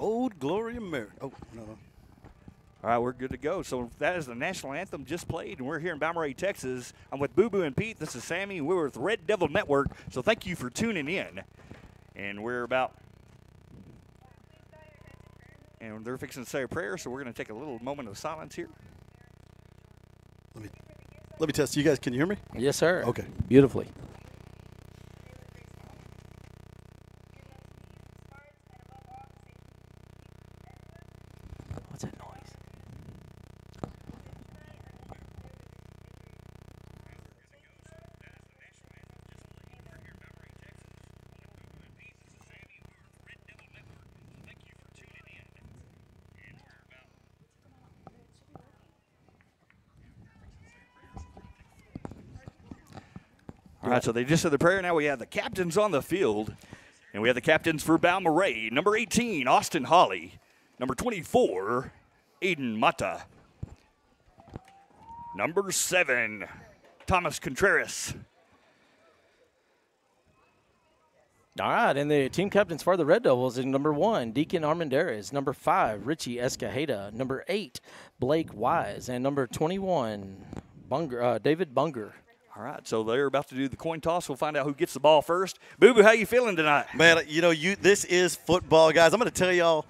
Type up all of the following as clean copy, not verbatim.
Old Glory America. Oh, no. All right, we're good to go. So that is the national anthem just played, and we're here in Balmoreha, Texas. I'm with Boo Boo and Pete. This is Sammy. We're with Red Devil Network, so thank you for tuning in. And we're about – and they're fixing to say a prayer, so we're going to take a little moment of silence here. Let me test. You guys, can you hear me? Yes, sir. Okay. Beautifully. What's that noise? All right, so they just said the prayer. Now we have the captains on the field, and we have the captains for Balmoreha. Number 18, Austin Hawley. Number 24, Aiden Mata. Number 7, Thomas Contreras. All right, and the team captains for the Red Devils is number 1, Deacon Armendariz. Number 5, Richie Escajeda. Number 8, Blake Wise. And number 21, David Bunger. All right, so they're about to do the coin toss. We'll find out who gets the ball first. Boo Boo, how you feeling tonight? Man, this is football, guys. I'm going to tell y'all,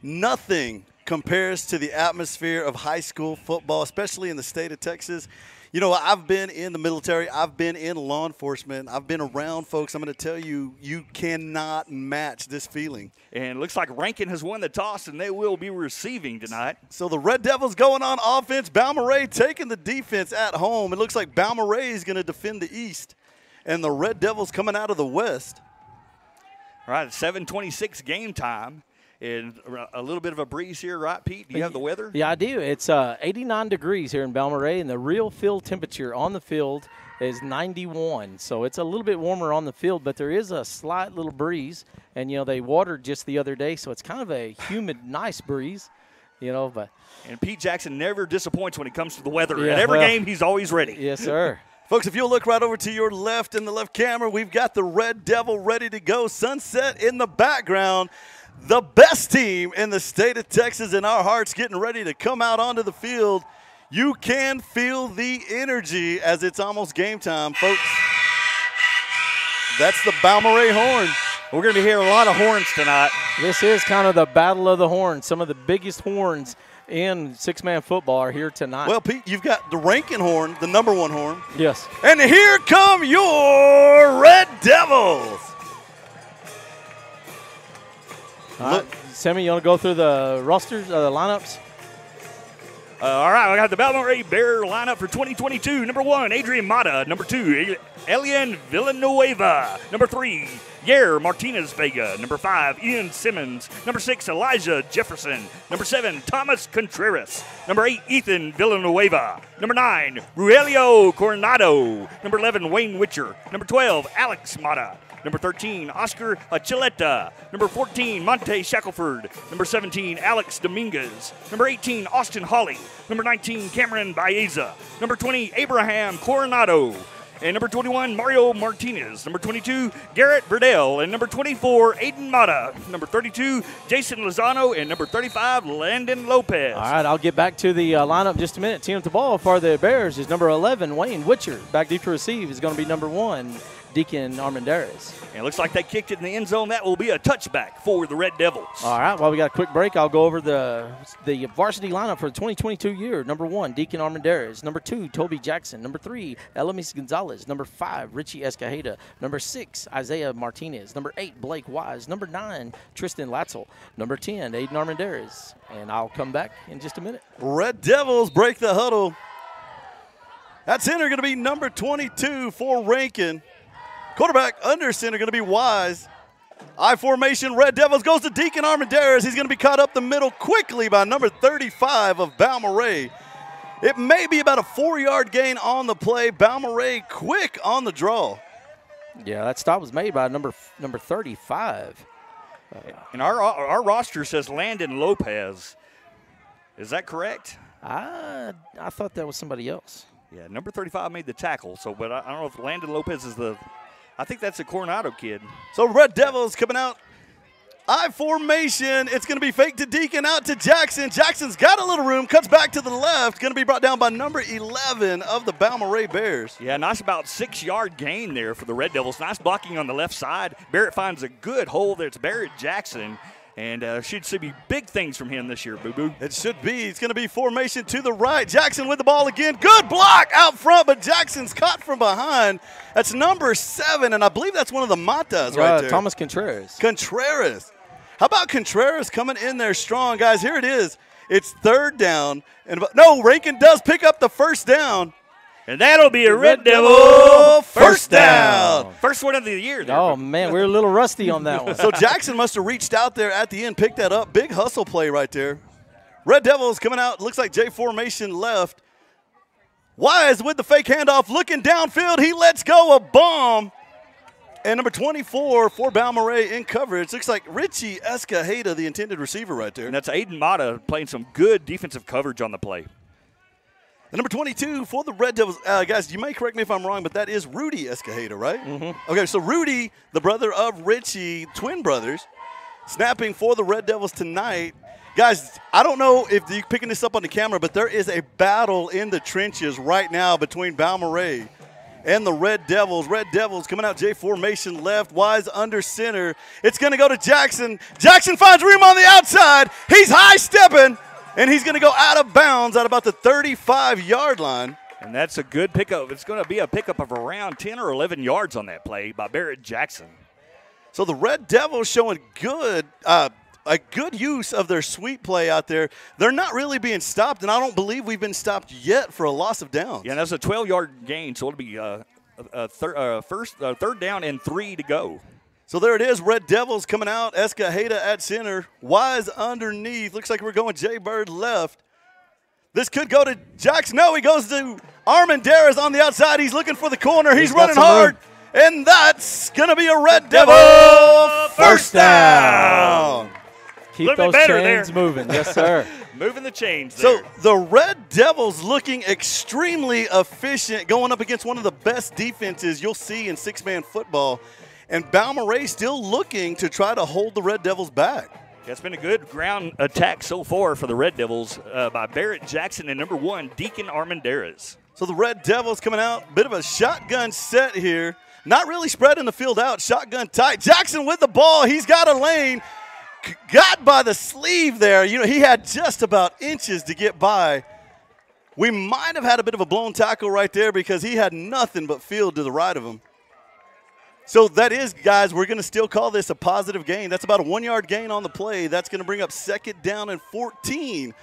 nothing compares to the atmosphere of high school football, especially in the state of Texas. You know, I've been in the military. I've been in law enforcement. I've been around folks. I'm going to tell you, you cannot match this feeling. And it looks like Rankin has won the toss, and they will be receiving tonight. So the Red Devils going on offense. Balmoreha taking the defense at home. It looks like Balmoreha is going to defend the east, and the Red Devils coming out of the west. All right, 7:26 game time. And a little bit of a breeze here, right, Pete? Do you have the weather? Yeah, I do. It's 89 degrees here in Balmoreha, and the real field temperature on the field is 91. So it's a little bit warmer on the field, but there is a slight little breeze. And, you know, they watered just the other day, so it's kind of a humid, nice breeze, you know. And Pete Jackson never disappoints when it comes to the weather. Yeah, at every game, he's always ready. Yes, sir. Folks, if you'll look right over to your left in the left camera, we've got the Red Devil ready to go. Sunset in the background. The best team in the state of Texas in our hearts getting ready to come out onto the field. You can feel the energy as it's almost game time, folks. That's the Balmoreha horn. We're going to be hearing a lot of horns tonight. This is kind of the battle of the horns. Some of the biggest horns in six-man football are here tonight. Well, Pete, you've got the Rankin horn, the number 1 horn. Yes. And here come your Red Devils. Sammy, you want to go through the rosters, the lineups? All right, we got the Balmoreha Bear lineup for 2022. Number 1, Adrian Mata. Number 2, Elian Villanueva. Number 3, Yair Martinez Vega. Number 5, Ian Simmons. Number 6, Elijah Jefferson. Number 7, Thomas Contreras. Number 8, Ethan Villanueva. Number 9, Ruelio Coronado. Number 11, Wayne Witcher. Number 12, Alex Mata. Number 13, Oscar Achilleta. Number 14, Monte Shackelford. Number 17, Alex Dominguez. Number 18, Austin Hawley. Number 19, Cameron Baeza. Number 20, Abraham Coronado. And number 21, Mario Martinez. Number 22, Garrett Verdell. And number 24, Aiden Mata. Number 32, Jason Lozano. And number 35, Landon Lopez. All right, I'll get back to the lineup in just a minute. Team at the ball for the Bears is number 11, Wayne Witcher. Back deep to receive is going to be number 1, Deacon Armendariz. And it looks like they kicked it in the end zone. That will be a touchback for the Red Devils. All right, while we got a quick break, I'll go over the varsity lineup for the 2022 year. Number 1, Deacon Armendariz. Number 2, Toby Jackson. Number 3, Elamis Gonzalez. Number 5, Richie Escajeda. Number 6, Isaiah Martinez. Number 8, Blake Wise. Number 9, Tristan Latzel. Number 10, Aiden Armendariz. And I'll come back in just a minute. Red Devils break the huddle. At center going to be number 22 for Rankin. Quarterback under center going to be Wise. I formation, Red Devils goes to Deacon Armendariz. He's going to be caught up the middle quickly by number 35 of Balmoreha. It may be about a 4-yard gain on the play. Balmoreha quick on the draw. Yeah, that stop was made by number 35. And our roster says Landon Lopez. Is that correct? I thought that was somebody else. Yeah, number 35 made the tackle. So, but I don't know if Landon Lopez is the. I think that's a Coronado kid. So Red Devils coming out I formation. It's going to be fake to Deacon, out to Jackson. Jackson's got a little room, cuts back to the left. Going to be brought down by number 11 of the Balmoreha Bears. Yeah, nice about 6-yard gain there for the Red Devils. Nice blocking on the left side. Barrett finds a good hole there. It's Barrett Jackson. And should be big things from him this year, Boo-Boo. It should be. It's going to be formation to the right. Jackson with the ball again. Good block out front, but Jackson's caught from behind. That's number 7, and I believe that's one of the Matas right there. Thomas Contreras. Contreras. How about Contreras coming in there strong? Guys, here it is. It's 3rd down. No, Rankin does pick up the first down. And that'll be a Red Devil first down. First one of the year there. Oh, man, we're a little rusty on that one. So Jackson must have reached out there at the end, picked that up. Big hustle play right there. Red Devils coming out. Looks like J formation left. Wise with the fake handoff, looking downfield. He lets go a bomb. And number 24 for Balmoreha in coverage. Looks like Richie Escajeda, the intended receiver right there. And that's Aiden Mata playing some good defensive coverage on the play. And number 22 for the Red Devils. Guys, you may correct me if I'm wrong, but that is Rudy Escajeda, right? Mm-hmm. Okay, so Rudy, the brother of Richie, twin brothers, snapping for the Red Devils tonight. Guys, I don't know if you're picking this up on the camera, but there is a battle in the trenches right now between Balmoreha and the Red Devils. Red Devils coming out J formation left, Wise under center. It's going to go to Jackson. Jackson finds room on the outside. He's high stepping, and he's going to go out of bounds at about the 35-yard line. And that's a good pickup. It's going to be a pickup of around 10 or 11 yards on that play by Barrett Jackson. So the Red Devils showing a good use of their sweep play out there. They're not really being stopped, and I don't believe we've been stopped yet for a loss of downs. Yeah, that's a 12-yard gain, so it'll be third down and 3 to go. So there it is, Red Devils coming out. Escajeda at center. Wise underneath. Looks like we're going Jay Bird left. This could go to Jackson. No, he goes to Armendariz on the outside. He's looking for the corner. He's running hard. Room. And that's going to be a Red Devil first down. Keep those chains moving. Yes, sir. Moving the chains there. So the Red Devils looking extremely efficient, going up against one of the best defenses you'll see in six-man football. And Balmoreha still looking to try to hold the Red Devils back. Yeah, it's been a good ground attack so far for the Red Devils by Barrett Jackson and number 1, Deacon Armendariz. So the Red Devils coming out, bit of a shotgun set here. Not really spreading the field out, shotgun tight. Jackson with the ball, he's got a lane. Got by the sleeve there. You know, he had just about inches to get by. We might have had a bit of a blown tackle right there because he had nothing but field to the right of him. So that is, guys, we're going to still call this a positive gain. That's about a 1-yard gain on the play. That's going to bring up 2nd down and 14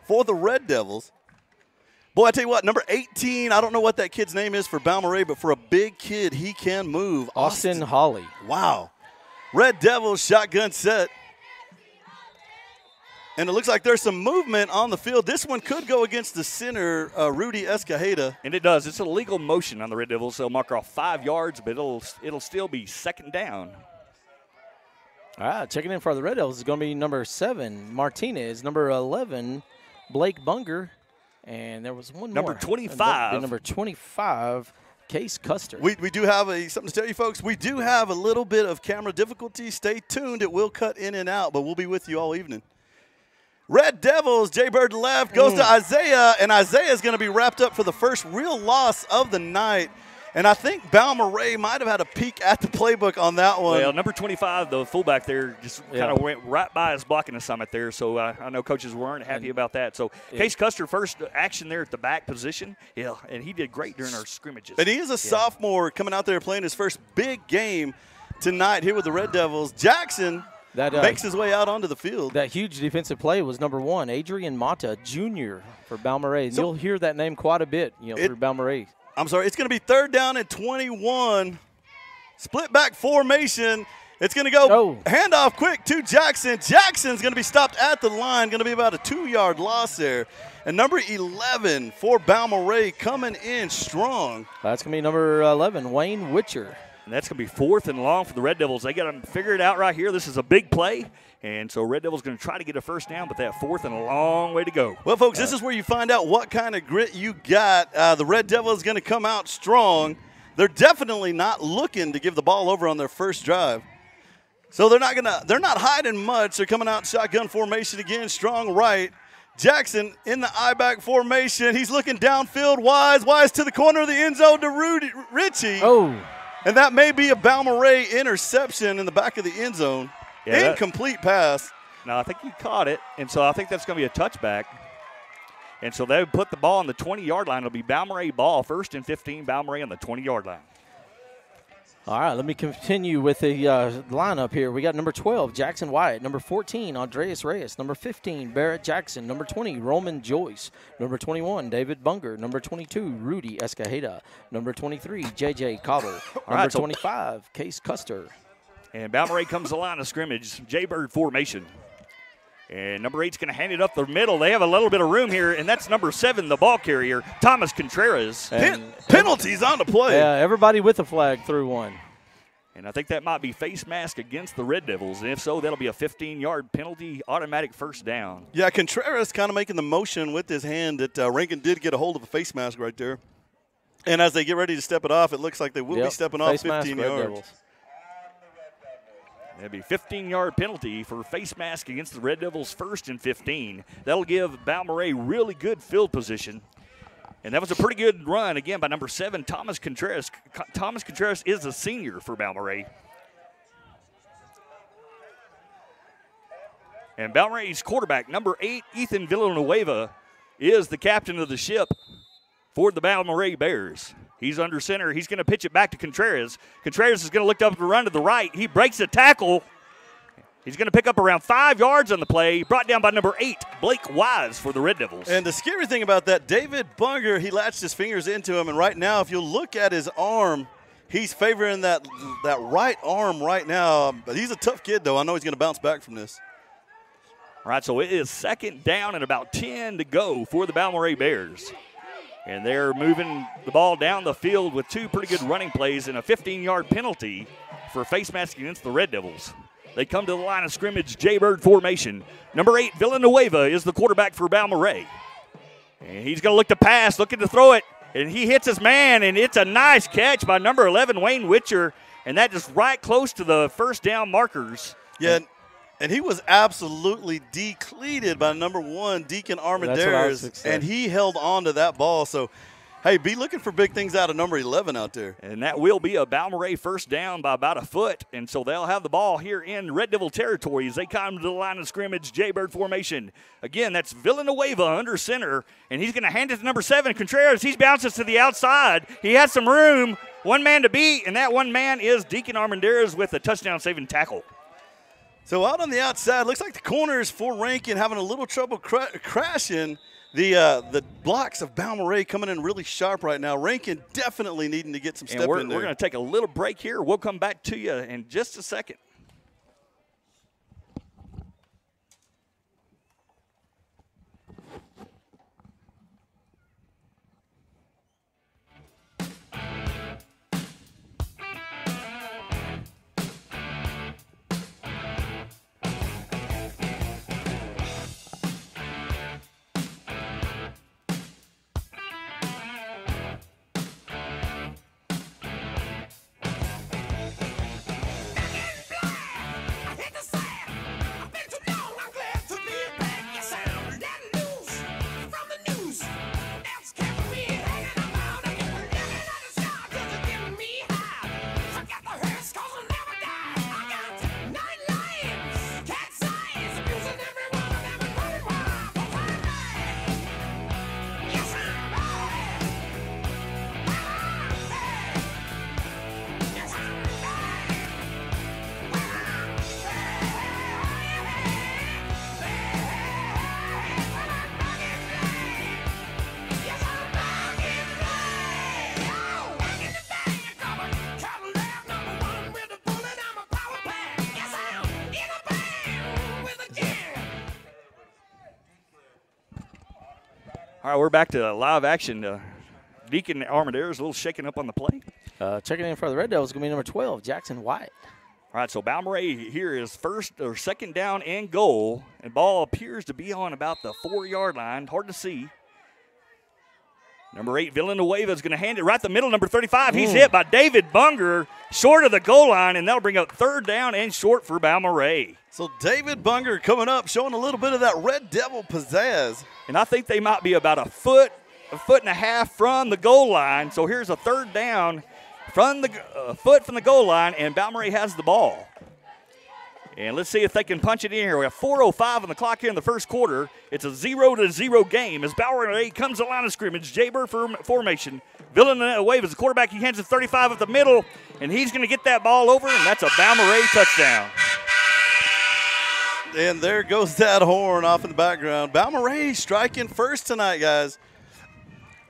for the Red Devils. Boy, I tell you what, number 18, I don't know what that kid's name is for Balmoreha, but for a big kid, he can move. Austin Hawley. Wow. Red Devils shotgun set. And it looks like there's some movement on the field. This one could go against the center, Rudy Escajeda. And it does. It's a legal motion on the Red Devils. They'll mark off 5 yards, but it'll still be 2nd down. All right, checking in for the Red Devils is going to be number 7, Martinez, number 11, Blake Bunger, and there was one number more. 25. Number 25, Case Custer. We do have something to tell you, folks. We do have a little bit of camera difficulty. Stay tuned. It will cut in and out, but we'll be with you all evening. Red Devils, Jay Bird left, goes to Isaiah, and Isaiah is going to be wrapped up for the first real loss of the night. And I think Balmoreha might have had a peek at the playbook on that one. Well, number 25, the fullback there, just kind of went right by his blocking assignment there. So I know coaches weren't happy about that. So Case Custer, first action there at the back position. Yeah, and he did great during our scrimmages. And he is a sophomore coming out there playing his first big game tonight here with the Red Devils. Jackson makes his way out onto the field. That huge defensive play was number 1, Adrian Mata, Jr. for Balmoreha. So, you'll hear that name quite a bit, for Balmoreha. I'm sorry, it's going to be 3rd down and 21. Split back formation. It's going to go handoff quick to Jackson. Jackson's going to be stopped at the line. Going to be about a 2-yard loss there. And number 11 for Balmoreha coming in strong. That's going to be number 11, Wayne Witcher. And that's going to be 4th and long for the Red Devils. They got to figure it out right here. This is a big play. And so Red Devils going to try to get a first down, but that 4th and a long way to go. Well, folks, this is where you find out what kind of grit you got. The Red Devils going to come out strong. They're definitely not looking to give the ball over on their first drive. So they're not hiding much. They're coming out shotgun formation again, strong right. Jackson in the I-back formation. He's looking downfield, Wise to the corner of the end zone to Richie. Oh. And that may be a Balmoreha interception in the back of the end zone. Yeah, incomplete pass. No, I think he caught it, and so I think that's going to be a touchback. And so they would put the ball on the 20-yard line. It'll be Balmoreha ball, 1st and 15, Balmoreha on the 20-yard line. All right, let me continue with the lineup here. We got number 12, Jackson Wyatt. Number 14, Andreas Reyes. Number 15, Barrett Jackson. Number 20, Roman Joyce. Number 21, David Bunger. Number 22, Rudy Escajeda. Number 23, J.J. Cottle. Number 25, Case Custer. And Balmoreha comes to the line of scrimmage, Jaybird formation. And number 8's going to hand it up the middle. They have a little bit of room here, and that's number 7, the ball carrier, Thomas Contreras. Penalties on the play. Yeah, everybody with a flag threw one. And I think that might be face mask against the Red Devils. And if so, that'll be a 15-yard penalty, automatic first down. Yeah, Contreras kind of making the motion with his hand that Rankin did get a hold of a face mask right there. And as they get ready to step it off, it looks like they will be stepping off 15 yards. That'd be a 15-yard penalty for face mask against the Red Devils, 1st and 15. That'll give Balmoreha really good field position. And that was a pretty good run, again, by number 7, Thomas Contreras. Thomas Contreras is a senior for Balmoreha. And Balmoreha's quarterback, number 8, Ethan Villanueva, is the captain of the ship for the Balmoreha Bears. He's under center. He's going to pitch it back to Contreras. Contreras is going to look up and run to the right. He breaks a tackle. He's going to pick up around 5 yards on the play, brought down by number 8, Blake Wise for the Red Devils. And the scary thing about that, David Bunger, he latched his fingers into him, and right now, if you look at his arm, he's favoring that right arm right now. But he's a tough kid, though. I know he's going to bounce back from this. All right, so it is 2nd down and about 10 to go for the Balmoreha Bears. And they're moving the ball down the field with 2 pretty good running plays and a 15-yard penalty for face mask against the Red Devils. They come to the line of scrimmage, Jaybird formation. Number 8, Villanueva, is the quarterback for Balmoreha. And he's going to look to pass, looking to throw it, and he hits his man, and it's a nice catch by number 11, Wayne Witcher, and that just right close to the first down markers. Yeah, and he was absolutely decleated by number 1, Deacon Armendariz, and he held on to that ball. So, hey, be looking for big things out of number 11 out there. And that will be a Balmoreha first down by about a foot. And so they'll have the ball here in Red Devil territory as they come to the line of scrimmage, Jaybird formation. Again, that's Villanueva under center, and he's going to hand it to number 7, Contreras. He bounces to the outside. He has some room, one man to beat, and that one man is Deacon Armendariz with a touchdown-saving tackle. So out on the outside, looks like the corners for Rankin having a little trouble crashing. The blocks of Balmoreha coming in really sharp right now. Rankin definitely needing to get some step in there. We're going to take a little break here. We'll come back to you in just a second. All right, we're back to live action. Deacon Armendariz is a little shaken up on the play. Checking in for the Red Devils is going to be number 12, Jackson Wyatt. All right, so Balmoreha here is 2nd down and goal, and ball appears to be on about the 4-yard line. Hard to see. Number 8, Villanueva is going to hand it right the middle. Number 35, he's hit by David Bunger, short of the goal line, and that'll bring up third down and short for Balmoreha. So David Bunger coming up, showing a little bit of that Red Devil pizzazz. And I think they might be about a foot and a half from the goal line. So here's a third down from the foot from the goal line, and Balmoreha has the ball. And let's see if they can punch it in here. We have 4:05 on the clock here in the first quarter. It's a 0-0 game as Balmoreha comes to the line of scrimmage. Jaybird formation. Villanueva is the quarterback. He hands it 35 at the middle, and he's going to get that ball over, and that's a Balmoreha touchdown. And there goes that horn off in the background. Balmoreha striking first tonight, guys.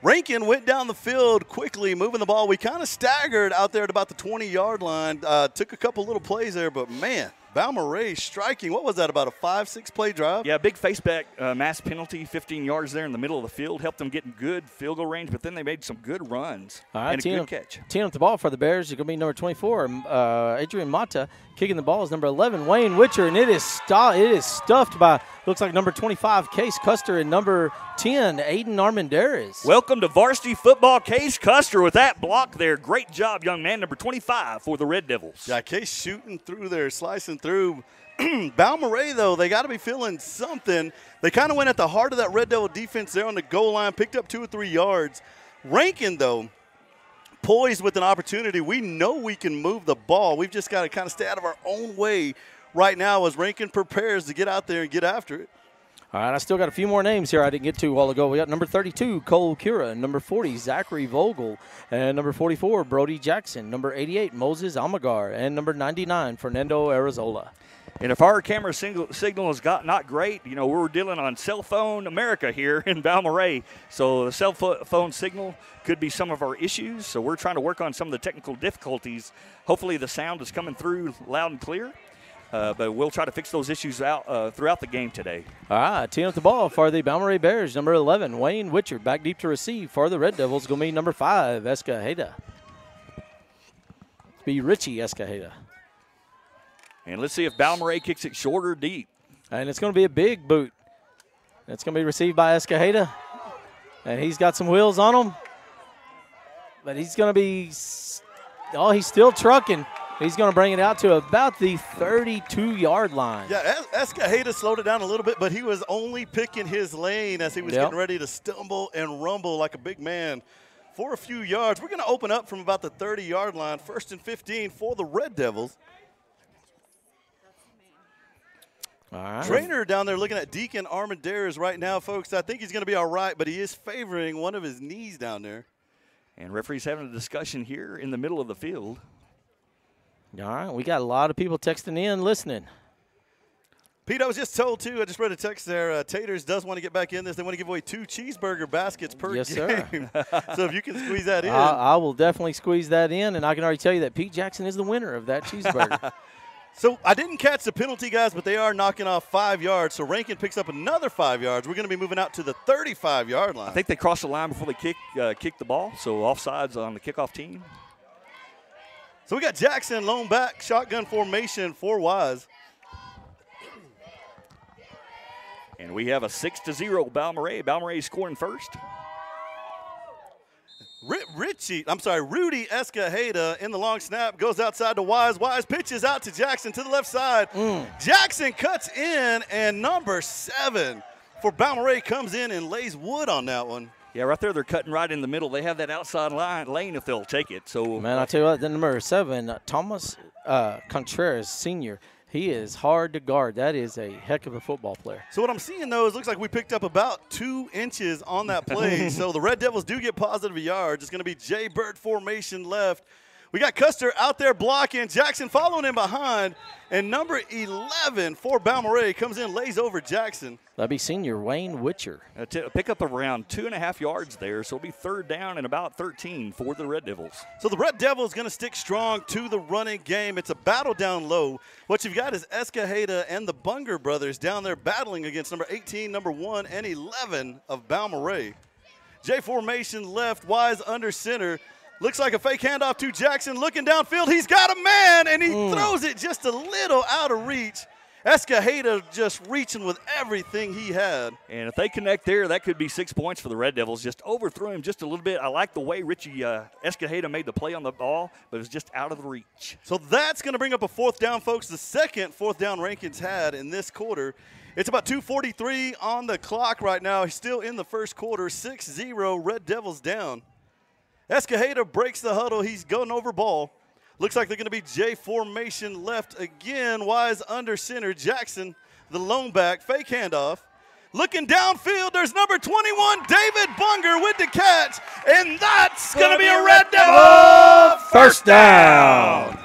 Rankin went down the field quickly, moving the ball. We kind of staggered out there at about the 20-yard line. Took a couple little plays there, but, man, Balmoreha striking. What was that, about a 5-6 play drive? Yeah, big faceback mass penalty, 15 yards there in the middle of the field. Helped them get in good field goal range, but then they made some good runs and a good catch. Teeing up the ball for the Bears is going to be number 24, Adrian Mata. Kicking the ball is number 11, Wayne Witcher, and it is stuffed by, looks like number 25, Case Custer, and number 10, Aiden Armendariz. Welcome to varsity football, Case Custer, with that block there. Great job, young man, number 25 for the Red Devils. Yeah, Case shooting through there, slicing through. Balmoreha, though, they got to be feeling something. They kind of went at the heart of that Red Devil defense there on the goal line, picked up 2 or 3 yards. Rankin, though, poised with an opportunity. We know we can move the ball. We've just got to kind of stay out of our own way right now as Rankin prepares to get out there and get after it. All right, I still got a few more names here I didn't get to a while ago. We got number 32, Cole Cura, number 40, Zachary Vogel, and number 44, Brody Jackson, number 88, Moses Amagar, and number 99, Fernando Arizola. And if our camera signal is not great, you know, we're dealing on cell phone America here in Balmoreha. So the cell phone signal could be some of our issues. So we're trying to work on some of the technical difficulties. Hopefully the sound is coming through loud and clear. But we'll try to fix those issues out throughout the game today. All right, teeing up the ball for the Balmoreha Bears, number 11, Wayne Witcher. Back deep to receive for the Red Devils, going to be number 5, Escajeda. Be Richie Escajeda. And let's see if Balmoreha kicks it short or deep. And it's going to be a big boot. It's going to be received by Escajeda. And he's got some wheels on him. But he's going to be, he's still trucking. He's going to bring it out to about the 32-yard line. Yeah, Escajeda slowed it down a little bit, but he was only picking his lane as he was getting ready to stumble and rumble like a big man for a few yards. We're going to open up from about the 30-yard line, 1st and 15 for the Red Devils. All right. Trainer down there looking at Deacon Armendariz right now, folks. I think he's going to be all right, but he is favoring one of his knees down there. And referee's having a discussion here in the middle of the field. All right, we got a lot of people texting in, listening. Pete, I was just told, too, I just read a text there, Taters does want to get back in this. They want to give away 2 cheeseburger baskets per game. Sir. So if you can squeeze that in. I will definitely squeeze that in, and I can already tell you that Pete Jackson is the winner of that cheeseburger. So I didn't catch the penalty, guys, but they are knocking off 5 yards. So Rankin picks up another 5 yards. We're going to be moving out to the 35-yard line. I think they crossed the line before they kicked the ball, so offsides on the kickoff team. So we got Jackson lone back, shotgun formation for Wise. And we have a 6-0 Balmoreha. Balmoreha scoring first. Rudy Escajeda in the long snap, goes outside to Wise. Wise pitches out to Jackson to the left side. Jackson cuts in, and number 7 for Balmoreha comes in and lays wood on that one. Yeah, right there, they're cutting right in the middle. They have that outside lane if they'll take it. So, man, I tell you what, the number 7, Thomas Contreras, senior, he is hard to guard. That is a heck of a football player. So what I'm seeing, though, is looks like we picked up about 2 inches on that play. So the Red Devils do get positive yards. It's going to be Jaybird formation left. We got Custer out there blocking. Jackson following him behind. And number 11 for Balmoreha comes in, lays over Jackson. That'd be senior Wayne Witcher. Pick up around 2.5 yards there, so it'll be 3rd down and about 13 for the Red Devils. So the Red Devils going to stick strong to the running game. It's a battle down low. What you've got is Escajeda and the Bunger brothers down there battling against number 18, number 1, and 11 of Balmoreha. J formation left, Wise under center. Looks like a fake handoff to Jackson. Looking downfield, he's got a man, and he throws it just a little out of reach. Escajeda just reaching with everything he had. And if they connect there, that could be 6 points for the Red Devils. Just overthrew him just a little bit. I like the way Richie Escajeda made the play on the ball, but it was just out of the reach. So that's going to bring up a 4th down, folks. The second 4th down Rankin's had in this quarter. It's about 2:43 on the clock right now. He's still in the first quarter. 6-0, Red Devils down. Escajeda breaks the huddle. He's going over ball. Looks like they're going to be J formation left again. Wise under center. Jackson, the lone back. Fake handoff. Looking downfield, there's number 21, David Bunger with the catch. And that's going to be a Red Devil first down.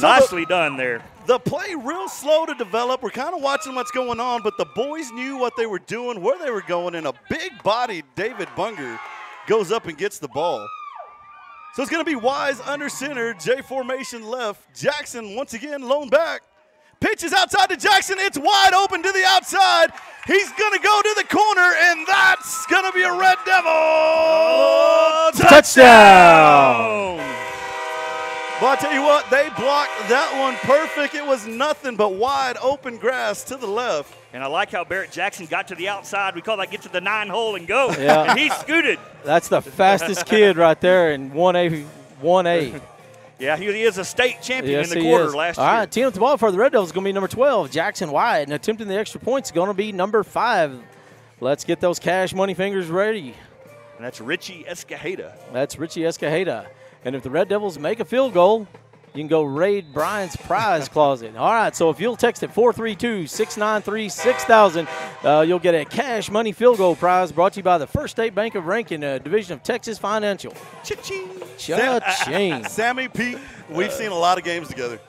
Nicely done there. The play real slow to develop. We're kind of watching what's going on, but the boys knew what they were doing, where they were going, and a big-bodied David Bunger goes up and gets the ball. So it's going to be Wise under center, J formation left. Jackson once again lone back. Pitches outside to Jackson. It's wide open to the outside. He's going to go to the corner, and that's going to be a Red Devil touchdown. Well, I tell you what, they blocked that one perfect. It was nothing but wide open grass to the left. And I like how Barrett Jackson got to the outside. We call that get to the 9-hole and go. Yeah. And he scooted. That's the fastest kid right there in 1A. Yeah, he is a state champion Yes, in the he quarter is. last All year. right, team up the ball for the Red Devils is going to be number 12, Jackson Wyatt. And attempting the extra points is going to be number 5. Let's get those cash money fingers ready. And that's Richie Escajeda. That's Richie Escajeda. And if the Red Devils make a field goal, you can go raid Brian's prize closet. All right, so if you'll text it 432-693-6000, you'll get a cash money field goal prize brought to you by the First State Bank of Rankin, a division of Texas Financial. Cha-ching. Cha-ching. Sammy, Pete, we've seen a lot of games together.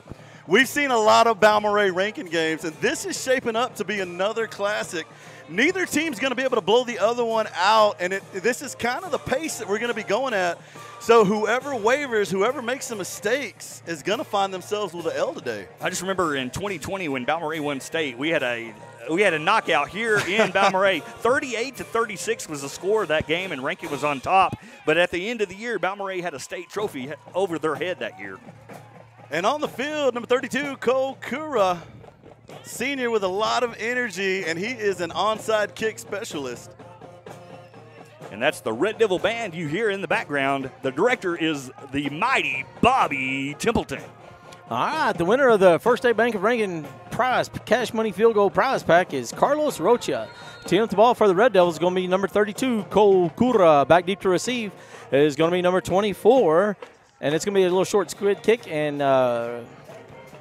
We've seen a lot of Balmoreha Rankin games, and this is shaping up to be another classic. Neither team's going to be able to blow the other one out, and this is kind of the pace that we're going to be going at. So whoever wavers, whoever makes some mistakes is going to find themselves with an L today. I just remember in 2020 when Balmoreha won state, we had a knockout here in Balmoreha. 38-36 was the score of that game, and Rankin was on top. But at the end of the year, Balmoreha had a state trophy over their head that year. And on the field, number 32, Cole Kura, senior with a lot of energy, and he is an onside kick specialist. And that's the Red Devil Band you hear in the background. The director is the mighty Bobby Templeton. All right, the winner of the First State Bank of Rankin prize, cash money field goal prize pack is Carlos Rocha. Team up the ball for the Red Devils is going to be number 32, Cole Kura. Back deep to receive is going to be number 24. And it's going to be a little short squid kick. And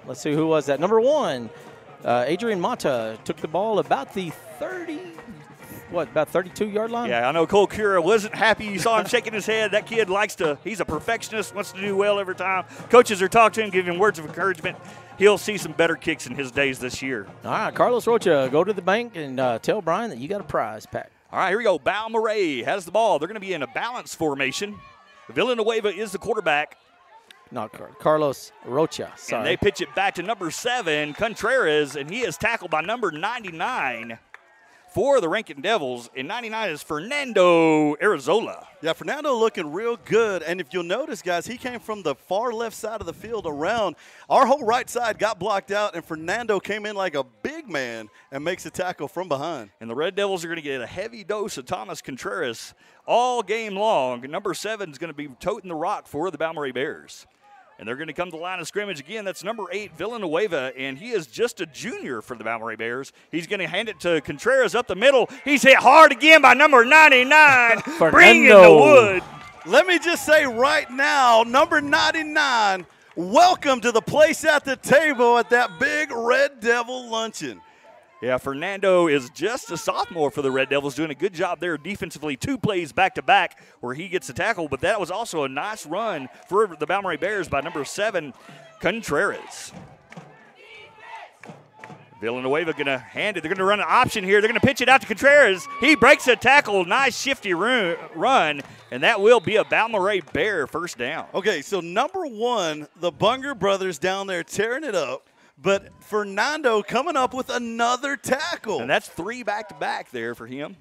let's see, who was that? Number 1, Adrian Mata took the ball about the 32-yard line? Yeah, I know Cole Cura wasn't happy. You saw him shaking his head. That kid he's a perfectionist, wants to do well every time. Coaches are talking to him, giving him words of encouragement. He'll see some better kicks in his days this year. All right, Carlos Rocha, go to the bank and tell Brian that you got a prize pack. All right, here we go. Balmoreha has the ball. They're going to be in a balance formation. Villanueva is the quarterback. Not Carlos Rocha, sorry. And they pitch it back to number 7, Contreras, and he is tackled by number 99 for the Rankin Devils. And 99 is Fernando Arizola. Yeah, Fernando looking real good. And if you'll notice, guys, he came from the far left side of the field around. Our whole right side got blocked out, and Fernando came in like a big man and makes a tackle from behind. And the Red Devils are going to get a heavy dose of Thomas Contreras all game long. Number 7 is going to be toting the rock for the Balmoreha Bears. And they're going to come to the line of scrimmage again. That's number 8, Villanueva, and he is just a junior for the Balmoreha Bears. He's going to hand it to Contreras up the middle. He's hit hard again by number 99, bringing the wood. Let me just say right now, number 99, welcome to the place at the table at that big Red Devil luncheon. Yeah, Fernando is just a sophomore for the Red Devils, doing a good job there defensively. 2 plays back-to-back where he gets the tackle, but that was also a nice run for the Balmoreha Bears by number 7, Contreras. Villanueva going to hand it. They're going to run an option here. They're going to pitch it out to Contreras. He breaks a tackle. Nice shifty run, and that will be a Balmoreha Bear first down. Okay, so number 1, the Bunger brothers down there tearing it up. But Fernando coming up with another tackle. And that's 3 back-to-back there for him.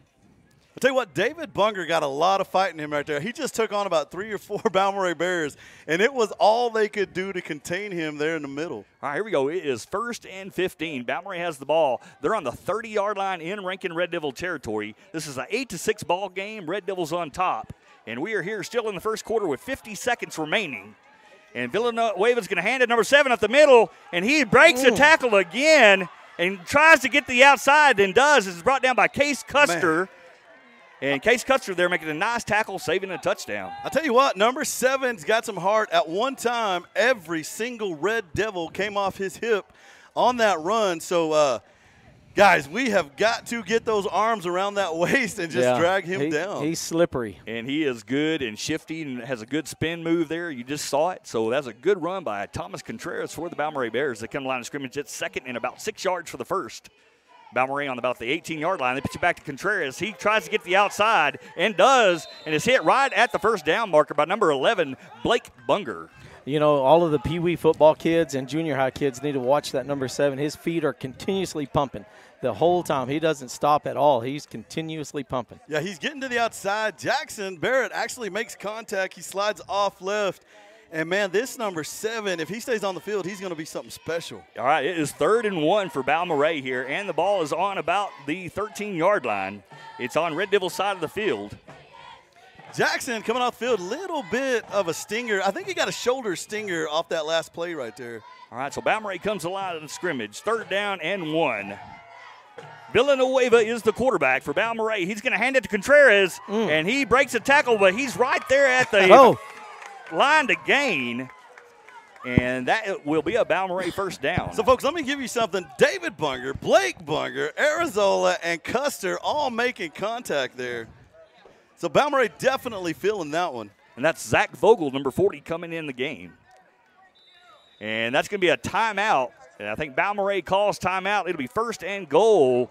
I'll tell you what, David Bunger got a lot of fight in him right there. He just took on about 3 or 4 Balmoreha Bears, and it was all they could do to contain him there in the middle. All right, here we go. It is 1st and 15. Balmoreha has the ball. They're on the 30-yard line in Rankin Red Devil territory. This is an 8-6 ball game. Red Devils on top. And we are here still in the first quarter with 50 seconds remaining. And Villanueva's going to hand it number 7 up the middle, and he breaks a tackle again and tries to get the outside and does. It's brought down by Case Custer. Man. And Case Custer there making a nice tackle, saving a touchdown. I'll tell you what, number 7's got some heart. At one time, every single Red Devil came off his hip on that run. So, guys, we have got to get those arms around that waist and just drag him down. He's slippery. And he is good and shifty and has a good spin move there. You just saw it. So that's a good run by Thomas Contreras for the Balmoreha Bears. They come to the line of scrimmage at 2nd and about 6 yards for the first. Balmoreha on about the 18-yard line. They pitch it back to Contreras. He tries to get the outside and does, and is hit right at the first down marker by number 11, Blake Bunger. You know, all of the Pee Wee football kids and junior high kids need to watch that number 7. His feet are continuously pumping the whole time. He doesn't stop at all. He's continuously pumping. Yeah, he's getting to the outside. Jackson Barrett actually makes contact. He slides off left. And, man, this number 7, if he stays on the field, he's going to be something special. All right, it is 3rd and 1 for Balmoreha here, and the ball is on about the 13-yard line. It's on Red Devil's side of the field. Jackson coming off the field, little bit of a stinger. I think he got a shoulder stinger off that last play right there. All right, so Balmoreha comes to the line of the scrimmage, 3rd down and 1. Villanueva is the quarterback for Balmoreha. He's going to hand it to Contreras, and he breaks a tackle, but he's right there at the line to gain, and that will be a Balmoreha first down. So, folks, let me give you something. David Bunger, Blake Bunger, Arizola, and Custer all making contact there. So Balmoreha definitely feeling that one. And that's Zach Vogel, number 40, coming in the game. And that's going to be a timeout. And I think Balmoreha calls timeout. It'll be 1st and goal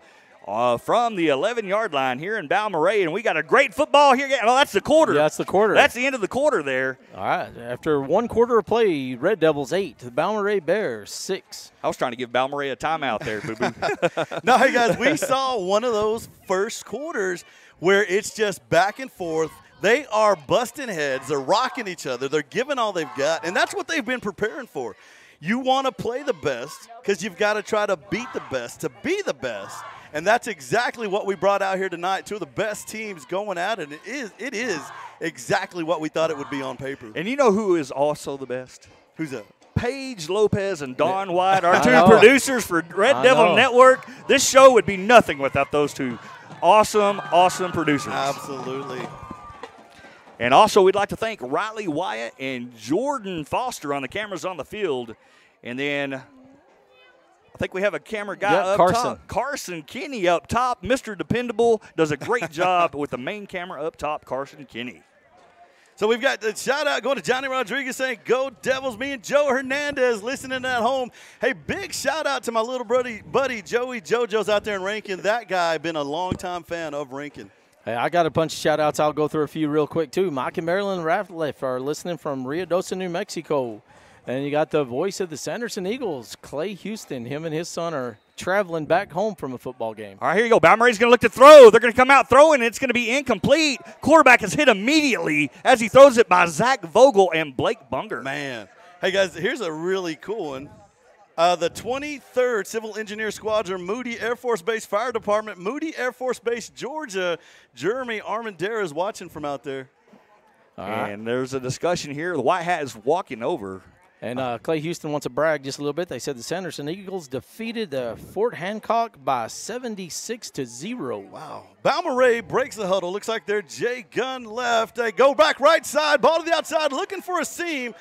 from the 11-yard line here in Balmoreha. And we got a great football here. Oh, that's the quarter. Yeah, that's the quarter. That's the end of the quarter there. All right. After 1 quarter of play, Red Devils 8, the Balmoreha Bears 6. I was trying to give Balmoreha a timeout there, boo-boo. No, hey, guys, we saw one of those first quarters where it's just back and forth. They are busting heads. They're rocking each other. They're giving all they've got, and that's what they've been preparing for. You want to play the best because you've got to try to beat the best to be the best. And that's exactly what we brought out here tonight. 2 of the best teams going at it. It is exactly what we thought it would be on paper. And you know who is also the best? Who's that? Paige Lopez and Don White, our 2 producers for Red Devil Network. This show would be nothing without those 2 awesome, awesome producers. Absolutely. And also, we'd like to thank Riley Wyatt and Jordan Foster on the cameras on the field. And then I think we have a camera guy up top. Carson Kinney up top. Mr. Dependable does a great job with the main camera up top, Carson Kinney. So we've got the shout-out going to Johnny Rodriguez saying, "Go Devils." Me and Joe Hernandez listening at home. Hey, big shout-out to my little buddy Joey JoJo's out there in Rankin. That guy been a long-time fan of Rankin. Hey, I got a bunch of shout-outs. I'll go through a few real quick, too. Mike and Marilyn Ratliff are listening from Ruidoso, New Mexico. And you got the voice of the Sanderson Eagles, Clay Houston. Him and his son are traveling back home from a football game. All right, here you go. Balmoreha's going to look to throw. They're going to come out throwing, and it's going to be incomplete. Quarterback is hit immediately as he throws it by Zach Vogel and Blake Bunger. Man. Hey, guys, here's a really cool one. The 23rd Civil Engineer Squadron, Moody Air Force Base Fire Department, Moody Air Force Base, Georgia. Jeremy Armendariz is watching from out there. And there's a discussion here. The white hat is walking over. And Clay Houston wants to brag just a little bit. They said the Sanderson Eagles defeated the Fort Hancock by 76-0. Wow. Balmoreha breaks the huddle. Looks like they're Jay Gunn left. They go back right side, ball to the outside, looking for a seam.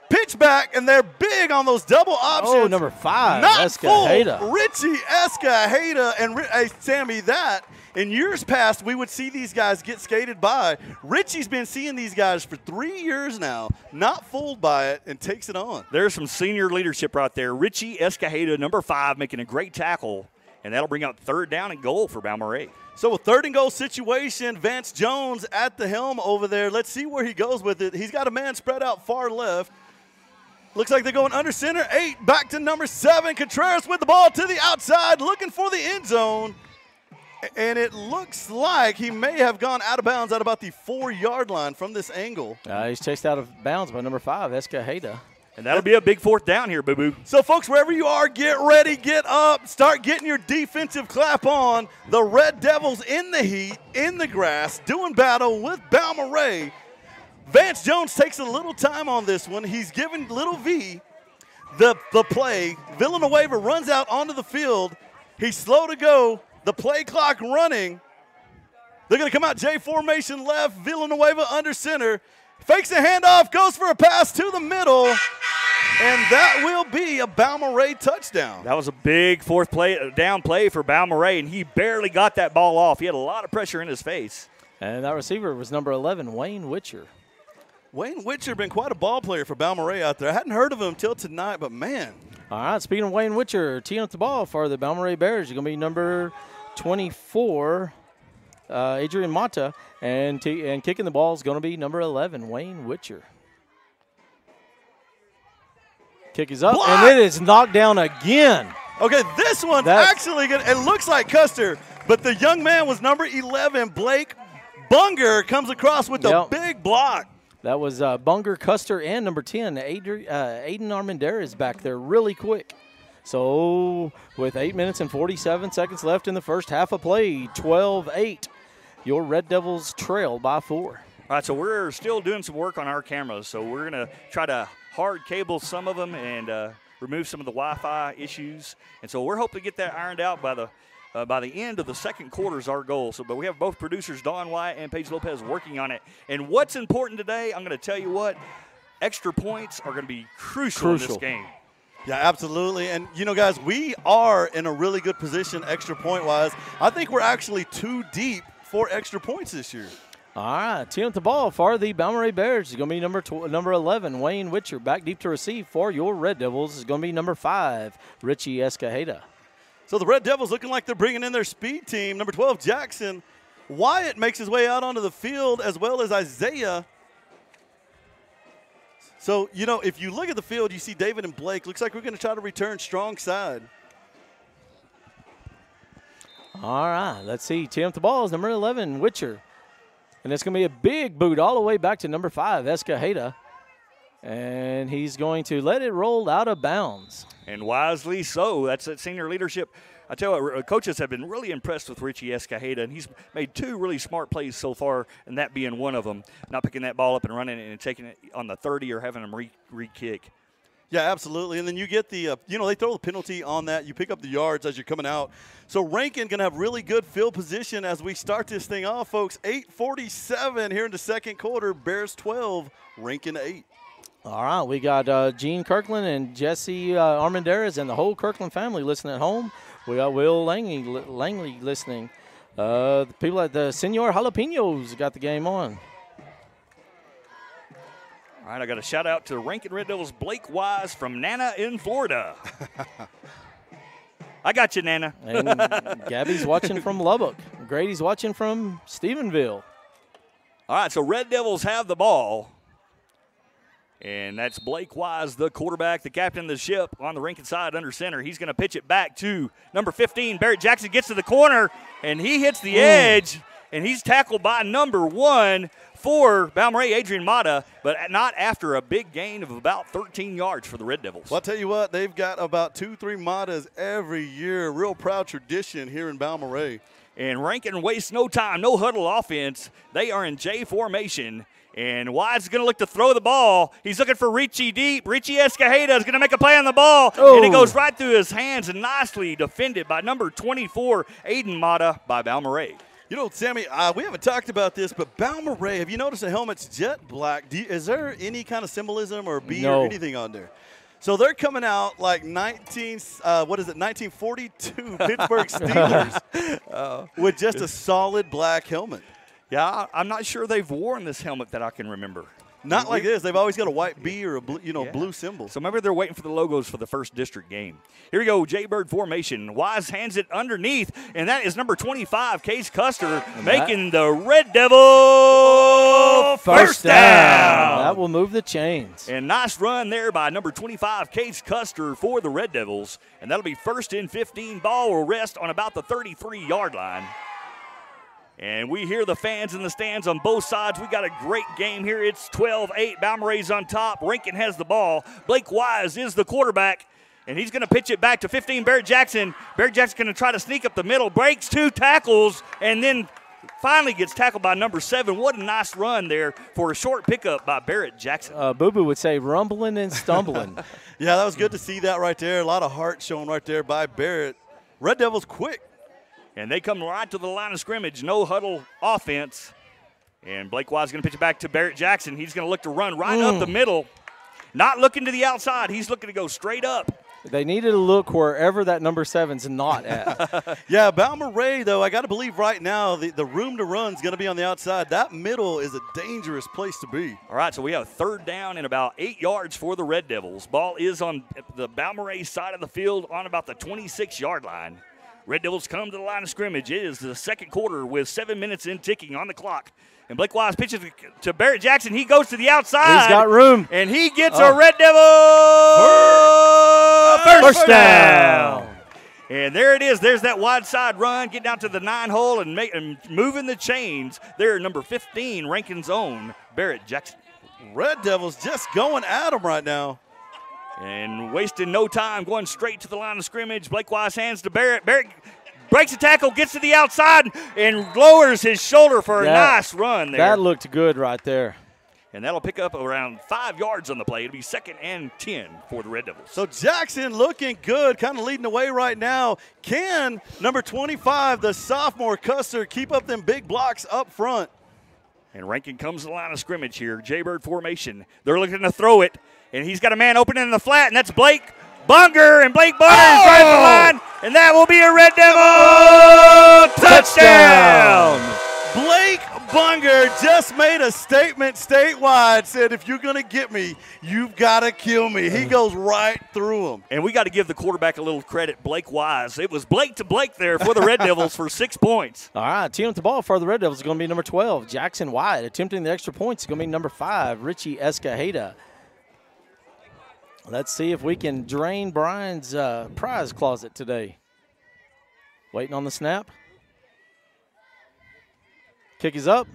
Pitch back, and they're big on those double options. Oh, number 5, Not Escajeda. full. Richie Escajeda. And, hey, Sammy, that, in years past, we would see these guys get skated by. Richie's been seeing these guys for 3 years now, not fooled by it, and takes it on. There's some senior leadership right there. Richie Escajeda, number 5, making a great tackle, and that'll bring up 3rd down and goal for Balmoreha. So a 3rd and goal situation, Vance Jones at the helm over there. Let's see where he goes with it. He's got a man spread out far left. Looks like they're going under center. 8 back to number 7. Contreras with the ball to the outside, looking for the end zone. And it looks like he may have gone out of bounds at about the 4-yard line from this angle. He's chased out of bounds by number 5, Escajeda. And that'll be a big 4th down here, boo-boo. So, folks, wherever you are, get ready, get up, start getting your defensive clap on. The Red Devils in the heat, in the grass, doing battle with Balmoreha. Vance Jones takes a little time on this one. He's giving Little V the play. Villanueva runs out onto the field. He's slow to go. The play clock running. They're going to come out J formation left. Villanueva under center. Fakes a handoff, goes for a pass to the middle, and that will be a Balmoreha touchdown. That was a big 4th down play for Balmoreha, and he barely got that ball off. He had a lot of pressure in his face. And that receiver was number 11, Wayne Witcher. Wayne Witcher been quite a ball player for Balmoreha out there. I hadn't heard of him until tonight, but man. All right, speaking of Wayne Witcher, teeing up the ball for the Balmoreha Bears is going to be number 24, Adrian Mata, and kicking the ball is going to be number 11, Wayne Witcher. Kick is up, and it is knocked down again. Okay, this one's actually good. It looks like Custer, but the young man was number 11, Blake Bunger, comes across with a big block. That was Bunger, Custer, and number 10, Aiden Armendariz back there really quick. So with 8 minutes and 47 seconds left in the first half of play, 12-8, your Red Devils trail by 4. All right, so we're still doing some work on our cameras, so we're going to try to hard cable some of them and remove some of the Wi-Fi issues. And so we're hoping to get that ironed out by the end of the second quarter is our goal. So, but we have both producers, Don White and Paige Lopez, working on it. And what's important today, I'm going to tell you what, extra points are going to be crucial in this game. Yeah, absolutely. And, you know, guys, we are in a really good position extra point-wise. I think we're actually too deep for extra points this year. All right, teeing up the ball for the Balmoreha Bears is going to be number 11, Wayne Witcher. Back deep to receive for your Red Devils is going to be number 5, Richie Escajeda. So the Red Devils looking like they're bringing in their speed team. Number 12, Jackson. Wyatt makes his way out onto the field, as well as Isaiah. So, you know, if you look at the field, you see David and Blake. Looks like we're going to try to return strong side. All right, let's see. Teeing up the ball is number 11, Witcher. And it's going to be a big boot all the way back to number 5, Escajeda. And he's going to let it roll out of bounds. And wisely so. That's that senior leadership. I tell you what, coaches have been really impressed with Richie Escajeda, and he's made 2 really smart plays so far, and that being one of them, not picking that ball up and running it and taking it on the 30 or having him re-kick. Yeah, absolutely. And then you get the, you know, they throw the penalty on that. You pick up the yards as you're coming out. So Rankin going to have really good field position as we start this thing off, folks. 8:47 here in the second quarter. Bears 12, Rankin 8. All right, we got Gene Kirkland and Jesse Armendariz and the whole Kirkland family listening at home. We got Will Langley listening. The people at the Senor Jalapenos got the game on. All right, I got a shout out to Rankin Red Devils Blake Wise from Nana in Florida. I got you, Nana. And Gabby's watching from Lubbock. Grady's watching from Stephenville. All right, so Red Devils have the ball. And that's Blake Wise, the quarterback, the captain of the ship on the Rankin side under center. He's going to pitch it back to number 15. Barrett Jackson gets to the corner, and he hits the edge, and he's tackled by number 1 for Balmoreha, Adrian Mata, but not after a big gain of about 13 yards for the Red Devils. Well, I'll tell you what, they've got about 2-3 Matas every year. Real proud tradition here in Balmoreha. And Rankin wastes no time, no huddle offense. They are in J formation. And Wise is going to look to throw the ball. He's looking for Richie deep. Richie Escajeda is going to make a play on the ball. Oh. And it goes right through his hands and nicely defended by number 24, Aiden Mata by Balmoreha. You know, Sammy, we haven't talked about this, but Balmoreha, have you noticed the helmet's jet black? Is there any kind of symbolism or bead or anything on there? So they're coming out like 1942 Pittsburgh Steelers with just a solid black helmet. Yeah, I'm not sure they've worn this helmet that I can remember. Not like this. They've always got a white B or a blue, blue symbol. So maybe they're waiting for the logos for the first district game. Here we go, Jaybird formation. Wise hands it underneath, and that is number 25, Case Custer, making the Red Devil first down. That will move the chains. And nice run there by number 25, Case Custer for the Red Devils, and that'll be 1st and 15. Ball will rest on about the 33-yard line. And we hear the fans in the stands on both sides. We got a great game here. It's 12-8. Balmoreha's on top. Rankin has the ball. Blake Wise is the quarterback, and he's going to pitch it back to 15, Barrett Jackson. Barrett Jackson's going to try to sneak up the middle, breaks 2 tackles, and then finally gets tackled by number 7. What a nice run there for a short pickup by Barrett Jackson. Boo-Boo would say rumbling and stumbling. Yeah, that was good to see that right there. A lot of heart shown right there by Barrett. Red Devils quick. And they come right to the line of scrimmage. No huddle offense. And Blake Wise is going to pitch it back to Barrett Jackson. He's going to look to run right up the middle. Not looking to the outside. He's looking to go straight up. They needed to look wherever that number 7's not at. Yeah, Balmoreha, though, I got to believe right now the room to run is going to be on the outside. That middle is a dangerous place to be. All right, so we have 3rd down and about 8 yards for the Red Devils. Ball is on the Balmoreha side of the field on about the 26-yard line. Red Devils come to the line of scrimmage. It is the second quarter with 7 minutes in ticking on the clock. And Blake Wise pitches to Barrett Jackson. He goes to the outside. He's got room. And he gets a Red Devil first down. And there it is. There's that wide side run. Getting out to the 9-hole and moving the chains. There, number 15, Rankin's own, Barrett Jackson. Red Devils just going at him right now. And wasting no time, going straight to the line of scrimmage. Blake Wise hands to Barrett. Barrett breaks a tackle, gets to the outside, and lowers his shoulder for a nice run there. That looked good right there. And that'll pick up around 5 yards on the play. It'll be 2nd and 10 for the Red Devils. So Jackson looking good, kind of leading the way right now. Can number 25, the sophomore Custer, keep up them big blocks up front? And Rankin comes to the line of scrimmage here. Jaybird formation. They're looking to throw it. And he's got a man open in the flat, and that's Blake Bunger. And Blake Bunger is right at the line. And that will be a Red Devil touchdown. Blake Bunger just made a statement statewide, said, if you're going to get me, you've got to kill me. He goes right through him. And we got to give the quarterback a little credit, Blake Wise. It was Blake to Blake there for the Red Devils for 6 points. All right, team with the ball for the Red Devils is going to be number 12, Jackson White. Attempting the extra points is going to be number 5, Richie Escajeda. Let's see if we can drain Brian's prize closet today. Waiting on the snap. Kick is up.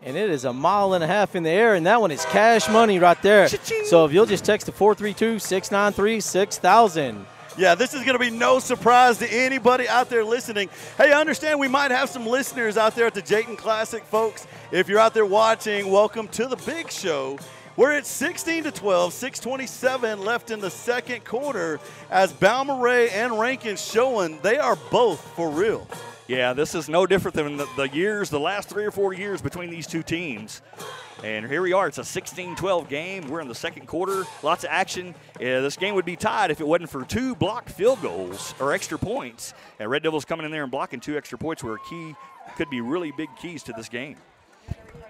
And it is 1.5 miles in the air, and that one is cash money right there. Cha-ching. So if you'll just text to 432-693-6000. Yeah, this is going to be no surprise to anybody out there listening. Hey, I understand we might have some listeners out there at the Jayton Classic, folks. If you're out there watching, welcome to the big show. We're at 16-12, 6:27 left in the second quarter as Balmoreha and Rankin showing they are both for real. Yeah, this is no different than the last 3 or 4 years between these two teams. And here we are. It's a 16-12 game. We're in the second quarter. Lots of action. This game would be tied if it wasn't for 2 blocked field goals or extra points. And Red Devils coming in there and blocking 2 extra points were could be really big keys to this game.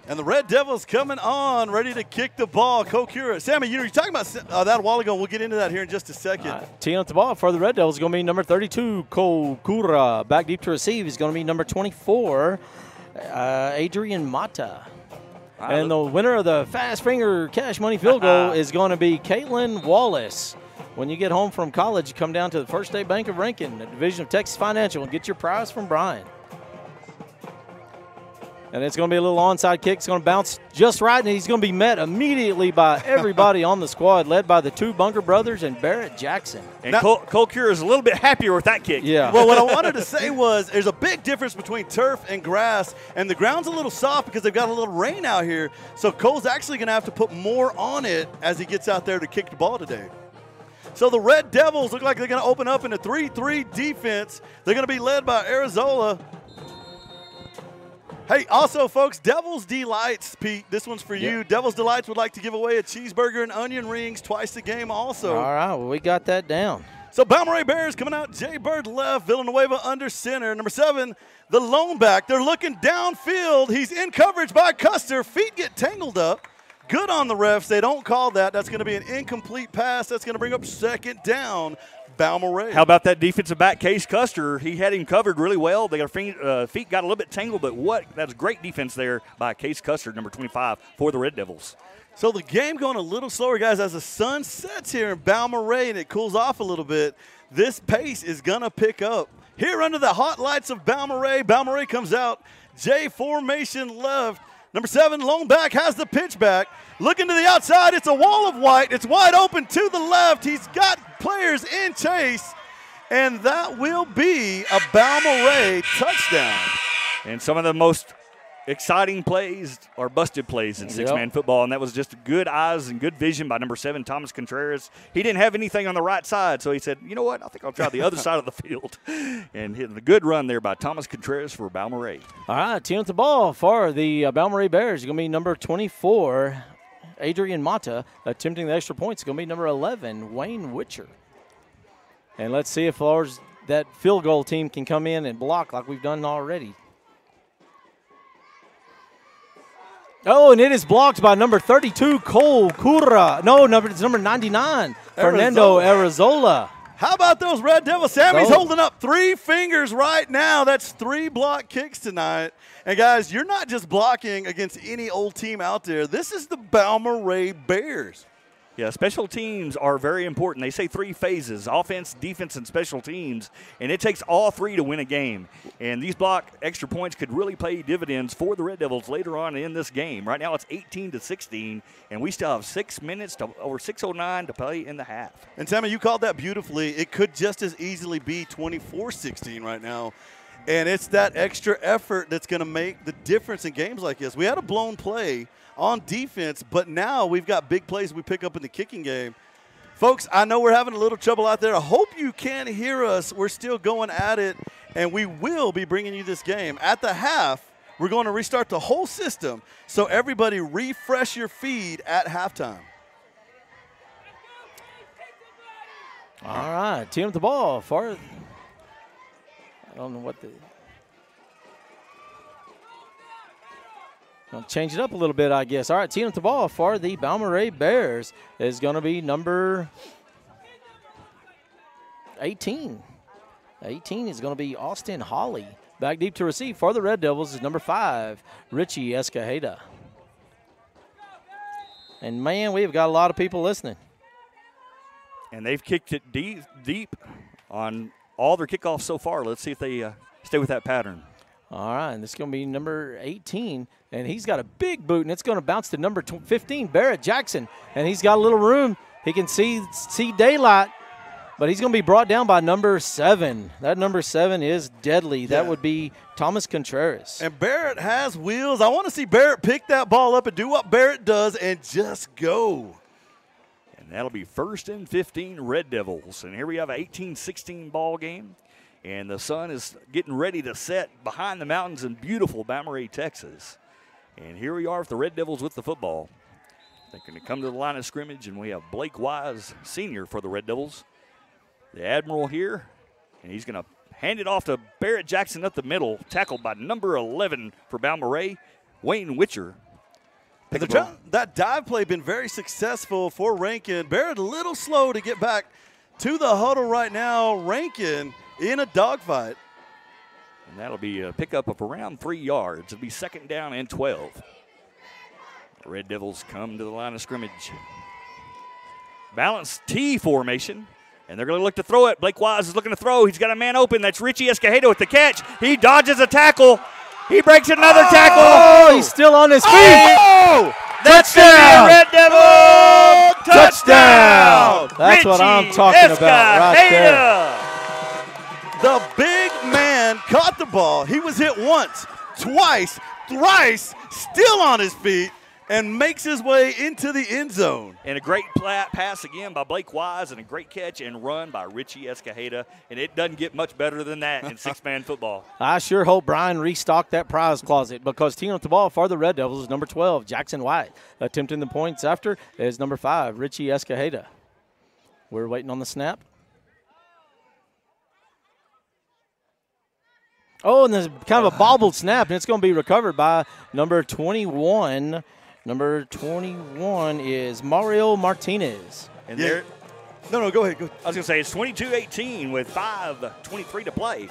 And the Red Devils coming on, ready to kick the ball. Kokura. Sammy, you're talking about that a while ago. We'll get into that here in just a second. Teeing up the ball for the Red Devils is going to be number 32, Kokura. Back deep to receive is going to be number 24, Adrian Mata. And the winner of the fast finger cash money field goal is going to be Caitlin Wallace. When you get home from college, come down to the First State Bank of Rankin, the division of Texas Financial, and get your prize from Brian. And it's going to be a little onside kick. It's going to bounce just right, and he's going to be met immediately by everybody on the squad, led by the 2 Bunger brothers and Barrett Jackson. And Cole Cure is a little bit happier with that kick. Yeah. Well, what I wanted to say was there's a big difference between turf and grass, and the ground's a little soft because they've got a little rain out here. So Cole's actually going to have to put more on it as he gets out there to kick the ball today. So the Red Devils look like they're going to open up in a 3-3 defense. They're going to be led by Arizola. Hey, also, folks, Devil's Delights, Pete, this one's for you. Devil's Delights would like to give away a cheeseburger and onion rings twice a game also. All right, well, we got that down. So Balmoreha Bears coming out, Jay Bird left, Villanueva under center. Number 7, the lone back. They're looking downfield. He's in coverage by Custer. Feet get tangled up. Good on the refs. They don't call that. That's going to be an incomplete pass. That's going to bring up 2nd down. Balmoreha. How about that defensive back, Case Custer? He had him covered really well. They got feet got a little bit tangled, but that's great defense there by Case Custer, number 25, for the Red Devils. So the game going a little slower, guys, as the sun sets here in Balmoreha and it cools off a little bit. This pace is going to pick up Here under the hot lights of Balmoreha. Balmoreha comes out. J formation left. Number 7, lone back, has the pitch back. Looking to the outside, it's a wall of white. It's wide open to the left. He's got players in chase, and that will be a Balmoreha touchdown. And some of the most exciting plays are busted plays in six-man football, and that was just good eyes and good vision by number 7, Thomas Contreras. He didn't have anything on the right side, so he said, you know what, I think I'll try the other side of the field. And hit the good run there by Thomas Contreras for Balmoreha. All right, team with the ball for the Balmoreha Bears is going to be number 24, Adrian Mata. Attempting the extra points is going to be number 11, Wayne Witcher. And let's see if that field goal team can come in and block like we've done already. Oh, and it is blocked by number 32, Cole Cura. No, it's number 99, Fernando Arizola. How about those Red Devils? Sammy's holding up 3 fingers right now. That's 3 block kicks tonight. And, guys, you're not just blocking against any old team out there. This is the Balmoreha Bears. Yeah, special teams are very important. They say 3 phases, offense, defense, and special teams, and it takes all 3 to win a game. And these block extra points could really pay dividends for the Red Devils later on in this game. Right now it's 18-16, and we still have 6 minutes or 6:09 to play in the half. And, Sammy, you called that beautifully. It could just as easily be 24-16 right now. And it's that extra effort that's going to make the difference in games like this. We had a blown play on defense, but now we've got big plays we pick up in the kicking game. Folks, I know we're having a little trouble out there. I hope you can hear us. We're still going at it, and we will be bringing you this game. At the half, we're going to restart the whole system, so everybody refresh your feed at halftime. All right, team with the ball for, I don't know what the, I'll change it up a little bit, I guess. All right, team with the ball for the Balmoreha Bears is going to be number 18. 18 is going to be Austin Hawley. Back deep to receive for the Red Devils is number 5, Richie Escajeda. And, man, we've got a lot of people listening. And they've kicked it deep on all their kickoffs so far. Let's see if they stay with that pattern. All right, and this is going to be number 18, and he's got a big boot, and it's going to bounce to number 15, Barrett Jackson, and he's got a little room. He can see daylight, but he's going to be brought down by number 7. That number 7 is deadly. Yeah. That would be Thomas Contreras. And Barrett has wheels. I want to see Barrett pick that ball up and do what Barrett does and just go. And that'll be 1st and 15 Red Devils. And here we have an 18-16 ball game. And the sun is getting ready to set behind the mountains in beautiful Balmoreha, Texas. And here we are with the Red Devils with the football. They're going to come to the line of scrimmage, and we have Blake Wise, senior, for the Red Devils. The Admiral here, and he's going to hand it off to Barrett Jackson up the middle, tackled by number 11 for Balmoreha, Wayne Witcher. That dive play been very successful for Rankin. Barrett a little slow to get back to the huddle right now. Rankin in a dogfight. And that'll be a pickup of around 3 yards. It'll be 2nd down and 12. The Red Devils come to the line of scrimmage. Balanced T formation. And they're going to look to throw it. Blake Wise is looking to throw. He's got a man open. That's Richie Escajeda with the catch. He dodges a tackle. He breaks another tackle. Oh, he's still on his feet. Oh! That's touchdown. Red Devil touchdown. That's Richie what I'm talking about right there. The big man caught the ball. He was hit once, twice, thrice, still on his feet, and makes his way into the end zone. And a great pass again by Blake Wise, and a great catch and run by Richie Escajeda. And it doesn't get much better than that in 6-man football. I sure hope Brian restocked that prize closet, because teaming up the ball for the Red Devils is number 12, Jackson White. Attempting the points after is number 5, Richie Escajeda. We're waiting on the snap. Oh, and there's kind of a bobbled snap, and it's going to be recovered by number 21. Number 21 is Mario Martinez. And there. No, go ahead. I was going to say it's 22-18 with 5:23 to play.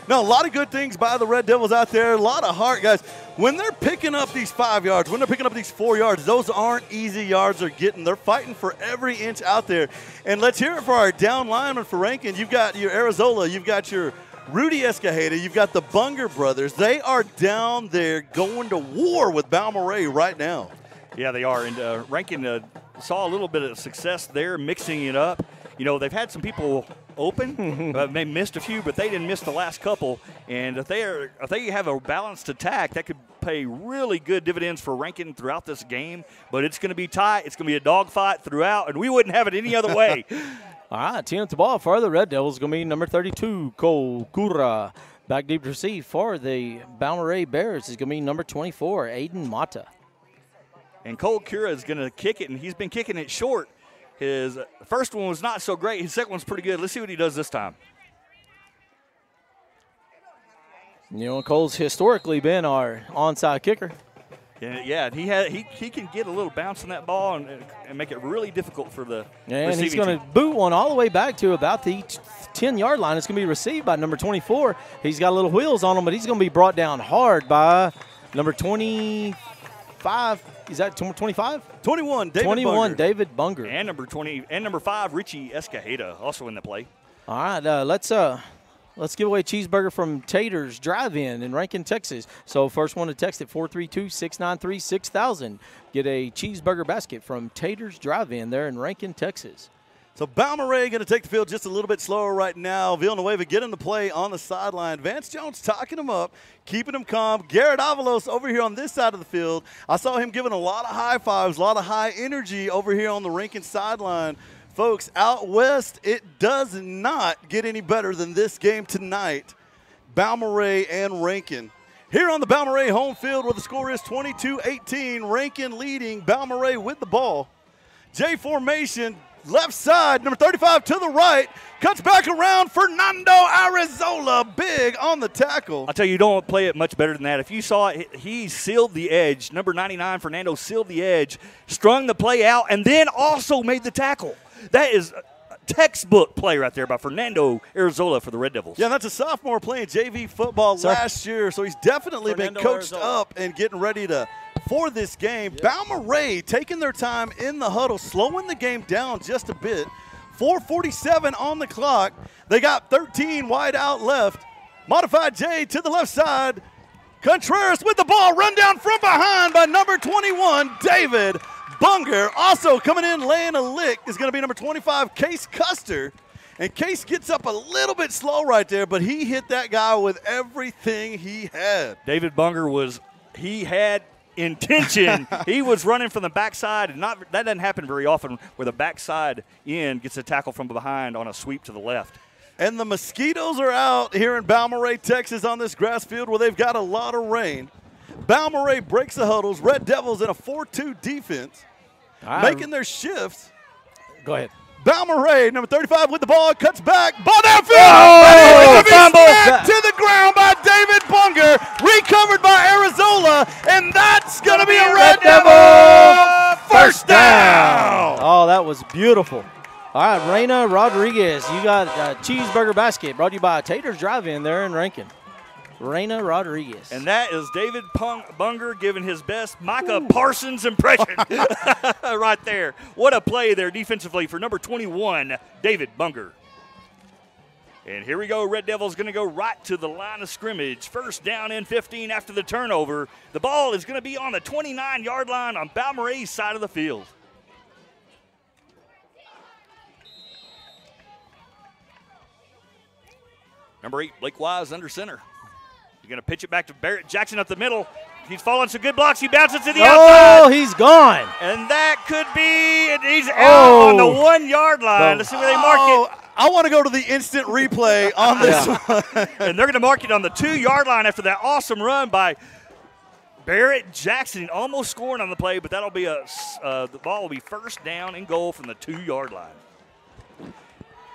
No, a lot of good things by the Red Devils out there. A lot of heart, guys. When they're picking up these 5 yards, when they're picking up these 4 yards, those aren't easy yards they're getting. They're fighting for every inch out there. And let's hear it for our down lineman for Rankin. You've got your Arizola. You've got your Rudy Escajeda, you've got the Bunger brothers. They are down there going to war with Balmoreha right now. Yeah, they are. And Rankin saw a little bit of success there, mixing it up. You know, they've had some people open. They missed a few, but they didn't miss the last couple. And if they have a balanced attack, that could pay really good dividends for Rankin throughout this game. But it's going to be tight. It's going to be a dogfight throughout, and we wouldn't have it any other way. All right, teeing up the ball for the Red Devils is going to be number 32, Cole Cura. Back deep to receive for the Balmoreha Bears is going to be number 24, Aiden Mata. And Cole Cura is going to kick it, and he's been kicking it short. His first one was not so great. His second one's pretty good. Let's see what he does this time. You know, Cole's historically been our onside kicker. Yeah, he can get a little bounce on that ball and make it really difficult for the and he's going to boot one all the way back to about the 10-yard line. It's going to be received by number 24. He's got little wheels on him, but he's going to be brought down hard by number 25. Is that 25? 21, David 21, Bunger. David Bunger. And number 20 and number 5, Richie Escajeda, also in the play. All right, let's give away a cheeseburger from Tater's Drive-In in Rankin, Texas. So first one to text at 432-693-6000. Get a cheeseburger basket from Tater's Drive-In there in Rankin, Texas. So Balmoreha going to take the field just a little bit slower right now. Villanueva getting the play on the sideline. Vance Jones talking him up, keeping him calm. Garrett Avalos over here on this side of the field. I saw him giving a lot of high fives, a lot of high energy over here on the Rankin sideline. Folks, out west, it does not get any better than this game tonight. Balmoreha and Rankin. Here on the Balmoreha home field where the score is 22-18, Rankin leading, Balmoreha with the ball. J formation, left side, number 35 to the right, cuts back around, Fernando Arizola, big on the tackle. I'll tell you, you don't play it much better than that. If you saw it, he sealed the edge. Number 99, Fernando, sealed the edge, strung the play out, and then also made the tackle. That is a textbook play right there by Fernando Arizola for the Red Devils. Yeah, that's a sophomore playing JV football last year, so he's definitely been coached up and getting ready for this game. Yep. Balmoreha taking their time in the huddle, slowing the game down just a bit. 4:47 on the clock. They got 13 wide out left. Modified J to the left side. Contreras with the ball, run down from behind by number 21, David Bunger. Also coming in laying a lick is going to be number 25, Case Custer. And Case gets up a little bit slow right there, but he hit that guy with everything he had. David Bunger he had intention. He was running from the backside, and that doesn't happen very often where the backside end gets a tackle from behind on a sweep to the left. And the Mosquitoes are out here in Balmoreha, Texas on this grass field where they've got a lot of rain. Balmoreha breaks the huddles. Red Devils in a 4-2 defense, making their shifts. Go ahead. Balmoreha, number 35 with the ball, cuts back, ball downfield. Oh, fumble to the ground by David Bunger, recovered by Arizola, and that's going to be a Red Devil first down. Oh, that was beautiful. All right, Reyna Rodriguez, you got a cheeseburger basket brought to you by Tater's Drive-In there in Rankin. Reyna Rodriguez. And that is David Bunger giving his best Micah Parsons impression right there. What a play there defensively for number 21, David Bunger. And here we go. Red Devils going to go right to the line of scrimmage. First down and 15 after the turnover. The ball is going to be on the 29-yard line on Balmoreha's side of the field. Number 8, Blake Wise under center. Going to pitch it back to Barrett Jackson up the middle. He's following some good blocks. He bounces to the outside. Oh, he's gone. And that could be, and he's out on the 1-yard line. Let's see where they mark it. I want to go to the instant replay on this one. And they're going to mark it on the 2-yard line after that awesome run by Barrett Jackson, almost scoring on the play, but that'll be the ball will be first down and goal from the 2-yard line.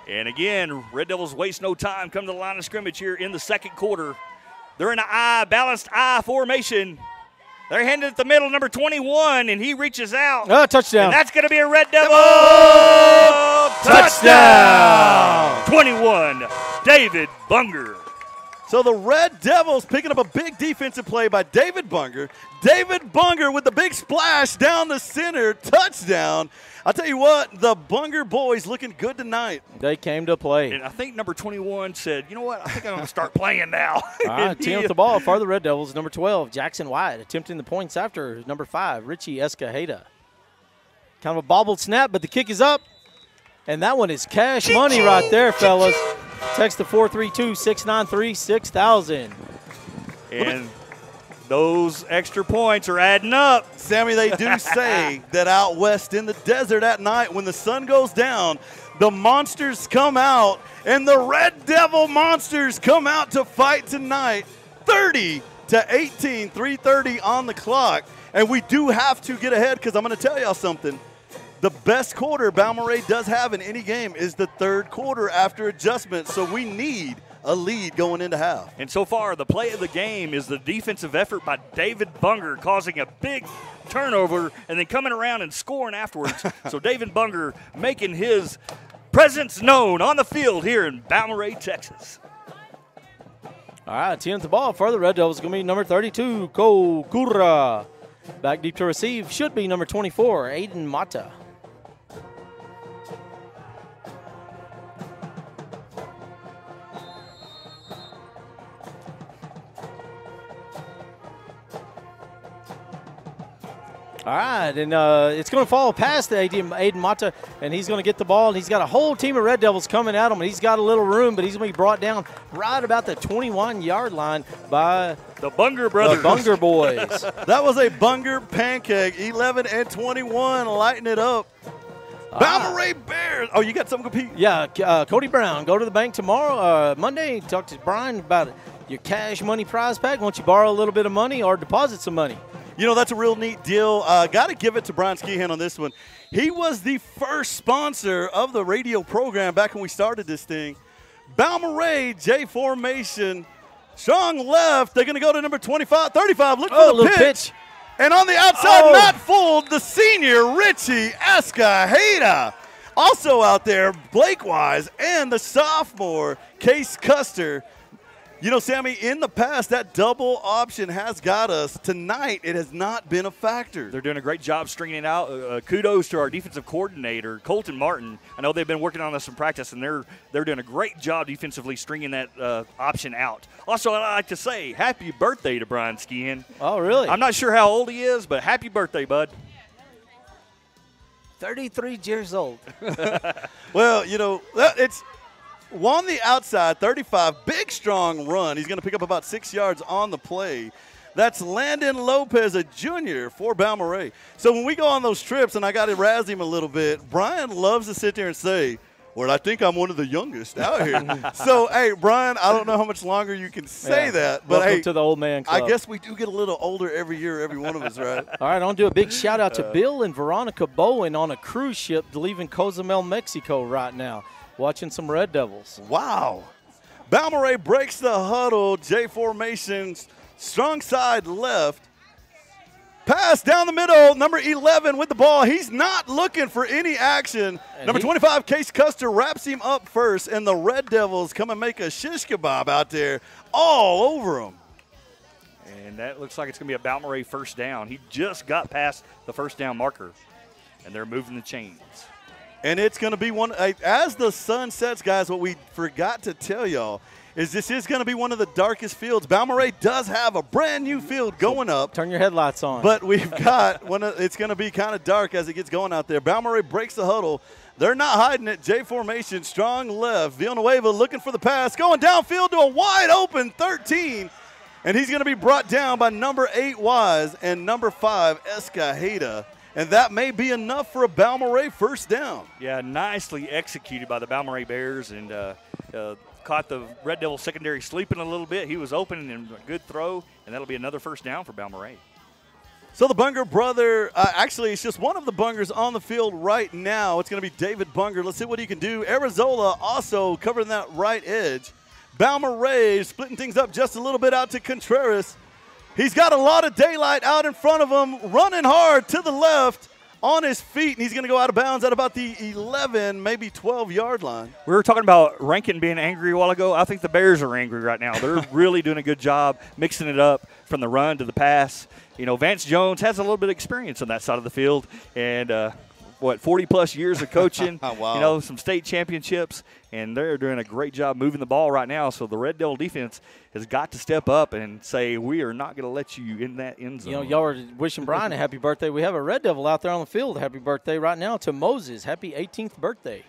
And again, Red Devils waste no time, come to the line of scrimmage here in the second quarter. They're in an balanced I formation. They're handed at the middle, number 21, and he reaches out. Touchdown. And that's going to be a Red Devil touchdown. 21, David Bunger. So the Red Devils picking up a big defensive play by David Bunger. David Bunger with the big splash down the center, touchdown. I'll tell you what, the Bunger boys looking good tonight. They came to play. And I think number 21 said, you know what, I think I'm going to start playing now. All right, team with the ball for the Red Devils, number 12, Jackson White, attempting the points after number 5, Richie Escajeda. Kind of a bobbled snap, but the kick is up. And that one is cash money right there, fellas. Text to 432-693-6000. And those extra points are adding up. Sammy, they do say that out west in the desert at night when the sun goes down, the monsters come out, and the Red Devil monsters come out to fight tonight. 30-18, 3:30 on the clock. And we do have to get ahead because I'm going to tell y'all something. The best quarter Balmoreha does have in any game is the third quarter after adjustment, so we need a lead going into half. And so far, the play of the game is the defensive effort by David Bunger, causing a big turnover and then coming around and scoring afterwards. So David Bunger making his presence known on the field here in Balmoreha, Texas. All right, team with the ball for the Red Devils is going to be number 32, Kokura. Back deep to receive should be number 24, Aiden Mata. All right, and it's going to fall past Aiden Mata, and he's going to get the ball, and he's got a whole team of Red Devils coming at him, and he's got a little room, but he's going to be brought down right about the 21-yard line by the Bunger brothers. The Bunger boys. That was a Bunger pancake, 11 and 21, lighting it up. Balmoreha Bears. Oh, you got something to compete? Yeah, Cody Brown, go to the bank tomorrow, Monday, talk to Brian about your cash money prize pack. Won't you borrow a little bit of money or deposit some money? You know, that's a real neat deal. Got to give it to Brian Skehan on this one. He was the first sponsor of the radio program back when we started this thing. Balmoreha, J formation, strong left. They're going to go to number 25, 35. Look for the pitch. And on the outside, not fooled, the senior, Richie Escajeda. Also out there, Blake Wise and the sophomore, Case Custer. You know, Sammy, in the past, that double option has got us. Tonight, it has not been a factor. They're doing a great job stringing it out. Kudos to our defensive coordinator, Colton Martin. I know they've been working on this in practice, and they're doing a great job defensively stringing that option out. Also, I'd like to say happy birthday to Brian Skehan. Oh, really? I'm not sure how old he is, but happy birthday, bud. 33 years old. Well, you know, it's – on the outside, 35, big, strong run. He's going to pick up about 6 yards on the play. That's Landon Lopez, a junior for Balmoreha. So when we go on those trips, and I got to razz him a little bit, Brian loves to sit there and say, well, I think I'm one of the youngest out here. So, hey, Brian, I don't know how much longer you can say that. But, welcome hey, to the old man club. I guess we do get a little older every year, every one of us, right? All right, I want to do a big shout-out to Bill and Veronica Bowen on a cruise ship leaving Cozumel, Mexico right now. Watching some Red Devils. Wow. Balmoreha breaks the huddle. J formations, strong side left. Pass down the middle. Number 11 with the ball. He's not looking for any action. And number 25, Case Custer, wraps him up first, and the Red Devils come and make a shish kebab out there all over him. And that looks like it's going to be a Balmoreha first down. He just got past the first down marker, and they're moving the chains. And it's going to be one, as the sun sets, guys, what we forgot to tell y'all is this is going to be one of the darkest fields. Balmoreha does have a brand new field going up. Turn your headlights on. But we've got it's going to be kind of dark as it gets going out there. Balmoreha breaks the huddle. They're not hiding it. J formation, strong left. Villanueva looking for the pass, going downfield to a wide open 13. And he's going to be brought down by number 8, Wise, and number 5, Escajeda. And that may be enough for a Balmoreha first down. Yeah, nicely executed by the Balmoreha Bears, and caught the Red Devil secondary sleeping a little bit. He was open and a good throw, and that'll be another first down for Balmoreha. So the Bunger brother, actually it's just one of the Bungers on the field right now. It's going to be David Bunger. Let's see what he can do. Arizola also covering that right edge. Balmoreha splitting things up just a little bit out to Contreras. He's got a lot of daylight out in front of him, running hard to the left on his feet, and he's going to go out of bounds at about the 11, maybe 12-yard line. We were talking about Rankin being angry a while ago. I think the Bears are angry right now. They're really doing a good job mixing it up from the run to the pass. You know, Vance Jones has a little bit of experience on that side of the field, and 40-plus years of coaching, wow. You know, some state championships, and they're doing a great job moving the ball right now. So the Red Devil defense has got to step up and say, we are not going to let you in that end zone. You know, y'all are wishing Brian a happy birthday. We have a Red Devil out there on the field. Happy birthday right now to Moses. Happy 18th birthday.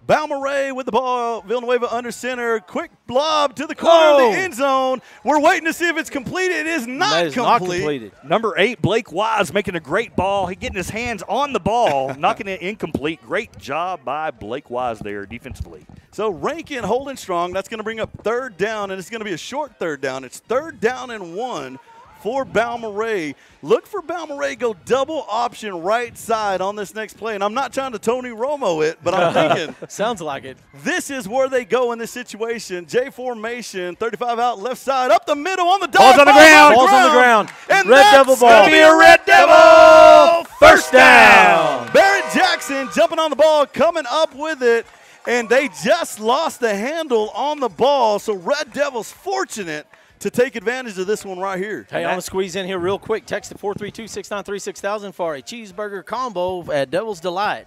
Balmoreha with the ball. Villanueva under center. Quick blob to the corner of the end zone. We're waiting to see if it's completed. It is not not completed. Number 8, Blake Wise, making a great ball. He getting his hands on the ball, knocking it incomplete. Great job by Blake Wise there defensively. So Rankin holding strong. That's going to bring up 3rd down, and it's going to be a short 3rd down. It's 3rd down and 1 for Balmoreha. Look for Balmoreha go double option right side on this next play. And I'm not trying to Tony Romo it, but I'm thinking. Sounds like it. This is where they go in this situation. J formation, 35 out left side, up the middle on the dive. Ball's on the ground. Ball's on the ground. And Red that's Devil ball. gonna be a Red Devil. First down. Barrett Jackson jumping on the ball, coming up with it. And they just lost the handle on the ball. So Red Devils fortunate to take advantage of this one right here. Hey, I want to squeeze in here real quick. Text to 432-693-6000 for a cheeseburger combo at Devil's Delight.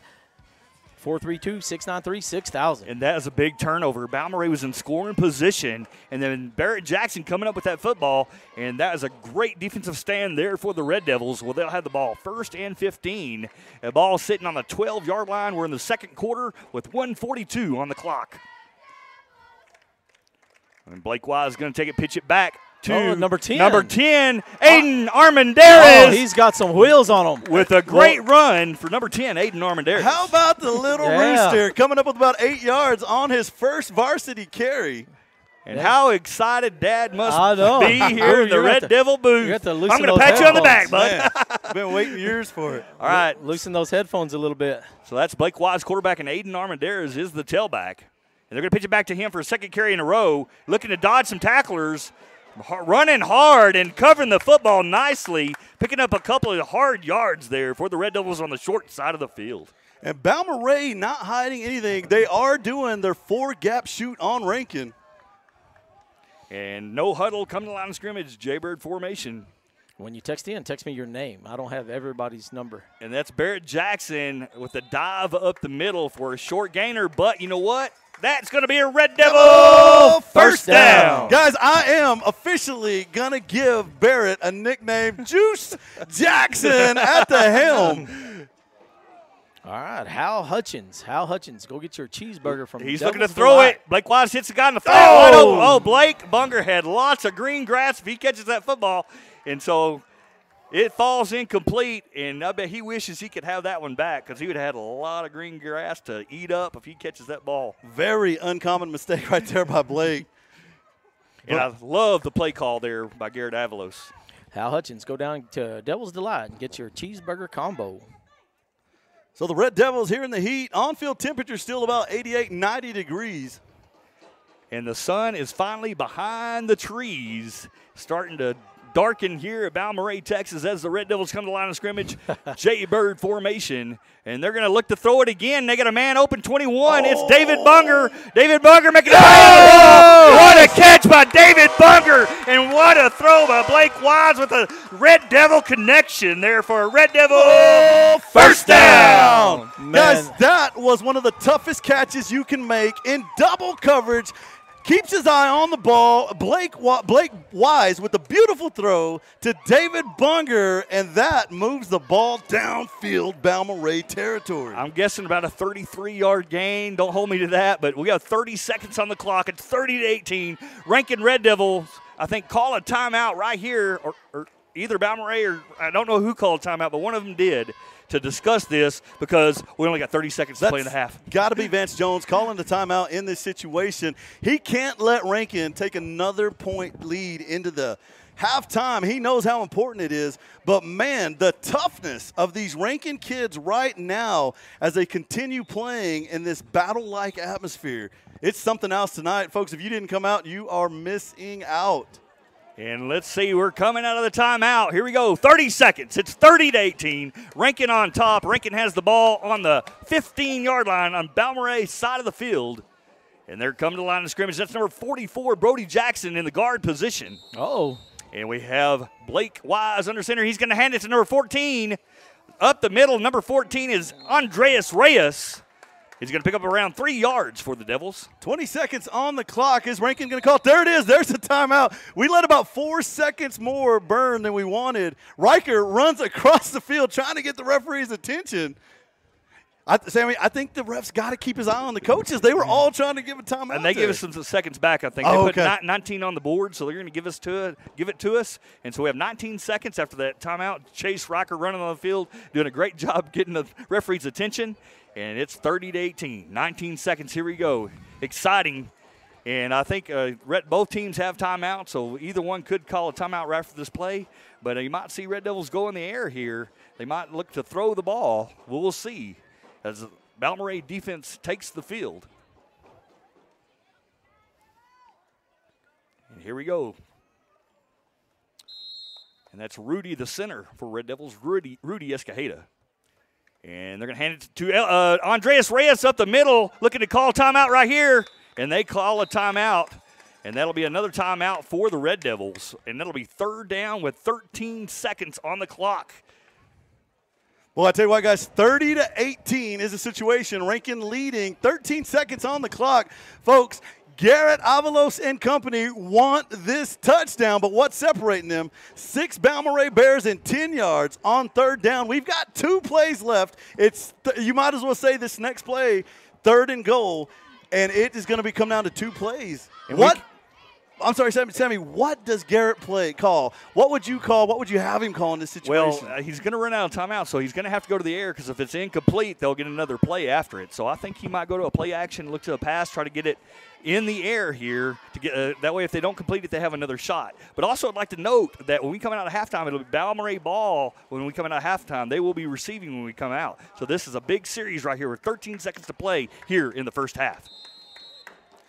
432-693-6000. And that is a big turnover. Balmoreha was in scoring position, and then Barrett Jackson coming up with that football, and that is a great defensive stand there for the Red Devils. Well, they'll have the ball 1st and 15. The ball sitting on the 12-yard line. We're in the 2nd quarter with 1:42 on the clock. And Blake Wise is going to take it, pitch it back to number 10. Number 10, Aiden Armendariz. Oh, he's got some wheels on him. With a great run for number 10, Aiden Armendariz. How about the little rooster coming up with about 8 yards on his first varsity carry? And how excited Dad must be here You're in the Red Devil booth. I'm going to pat you on the back, bud. I've been waiting years for it. All right. Loosen those headphones a little bit. So that's Blake Wise, quarterback, and Aiden Armendariz is the tailback. And they're going to pitch it back to him for a 2nd carry in a row, looking to dodge some tacklers, running hard and covering the football nicely, picking up a couple of hard yards there for the Red Devils on the short side of the field. And Balmoreha not hiding anything. They are doing their 4-gap shoot on Rankin. And no huddle coming to the line of scrimmage, Jaybird formation. When you text in, text me your name. I don't have everybody's number. And that's Barrett Jackson with a dive up the middle for a short gainer. But you know what? That's going to be a Red Devil first down. Guys, I am officially going to give Barrett a nickname, Juice Jackson at the helm. All right, Hal Hutchins. Hal Hutchins, go get your cheeseburger from He's Devil's looking to throw Delight. it. Blake Wise hits the guy in the face. Oh, Blake Bunger had lots of green grass if he catches that football. And so it falls incomplete, and I bet he wishes he could have that one back because he would have had a lot of green grass to eat up if he catches that ball. Very uncommon mistake right there by Blake. And I love the play call there by Garrett Avalos. Hal Hutchins, go down to Devil's Delight and get your cheeseburger combo. So the Red Devils here in the heat. On-field temperature still about 88, 90 degrees. And the sun is finally behind the trees, starting to darken here at Balmoreha, Texas, as the Red Devils come to the line of scrimmage. Jaybird formation, and they're going to look to throw it again. They got a man open, 21. It's David Bunger. David Bunger making a what a catch by David Bunger, and what a throw by Blake Wise with a Red Devil connection there for a Red Devil first down. Guys, that was one of the toughest catches you can make in double coverage. Keeps his eye on the ball. Blake Wise with a beautiful throw to David Bunger, and that moves the ball downfield, Balmoreha territory. I'm guessing about a 33-yard gain. Don't hold me to that, but we got 30 seconds on the clock. It's 30-18. Rankin Red Devils, I think, call a timeout right here, or either Balmoreha or I don't know who called a timeout, but one of them did, to discuss this because we only got 30 seconds to play in the half. Got to be Vance Jones calling the timeout in this situation. He can't let Rankin take another point lead into the halftime. He knows how important it is. But, man, the toughness of these Rankin kids right now as they continue playing in this battle-like atmosphere, it's something else tonight. Folks, if you didn't come out, you are missing out. And let's see, we're coming out of the timeout. Here we go, 30 seconds. It's 30-18. Rankin on top. Rankin has the ball on the 15-yard line on Balmoreha's side of the field. And they're coming to the line of scrimmage. That's number 44, Brody Jackson, in the guard position. Oh. And we have Blake Wise under center. He's going to hand it to number 14. Up the middle, number 14 is Andreas Reyes. He's going to pick up around 3 yards for the Devils. 20 seconds on the clock. Is Rankin going to call it? There it is. There's the timeout. We let about 4 seconds more burn than we wanted. Riker runs across the field trying to get the referee's attention. Sammy, I think the refs got to keep his eye on the coaches. They were all trying to give a timeout. And they gave us some seconds back, I think. They put 19 on the board, so they're going to give it to us. And so we have 19 seconds after that timeout. Chase Riker running on the field, doing a great job getting the referee's attention. And it's 30-18. 19 seconds. Here we go. Exciting. And I think both teams have timeouts, so either one could call a timeout right after this play. But you might see Red Devils go in the air here. They might look to throw the ball. We'll see as the Balmoreha defense takes the field. And here we go. And that's Rudy, the center for Red Devils, Rudy Escajeda. And they're going to hand it to Andreas Reyes up the middle, looking to call timeout right here. And they call a timeout. And that'll be another timeout for the Red Devils. And that'll be 3rd down with 13 seconds on the clock. Well, I tell you what, guys, 30-18 is the situation. Rankin leading, 13 seconds on the clock. Folks, Garrett Avalos and company want this touchdown, but what's separating them? 6 Balmoreha Bears and 10 yards on 3rd down. We've got 2 plays left. You might as well say this next play, 3rd and goal, and it is going to be come down to 2 plays. And I'm sorry, Sammy, what does Garrett call? What would you call? What would you have him call in this situation? Well, he's going to run out of timeout, so he's going to have to go to the air because if it's incomplete, they'll get another play after it. So I think he might go to a play action, look to a pass, try to get it in the air here to get that way if they don't complete it, they have another shot. But also I'd like to note that when we come out of halftime, it'll be Balmoreha ball when we come out of halftime. They will be receiving when we come out. So this is a big series right here with 13 seconds to play here in the first half.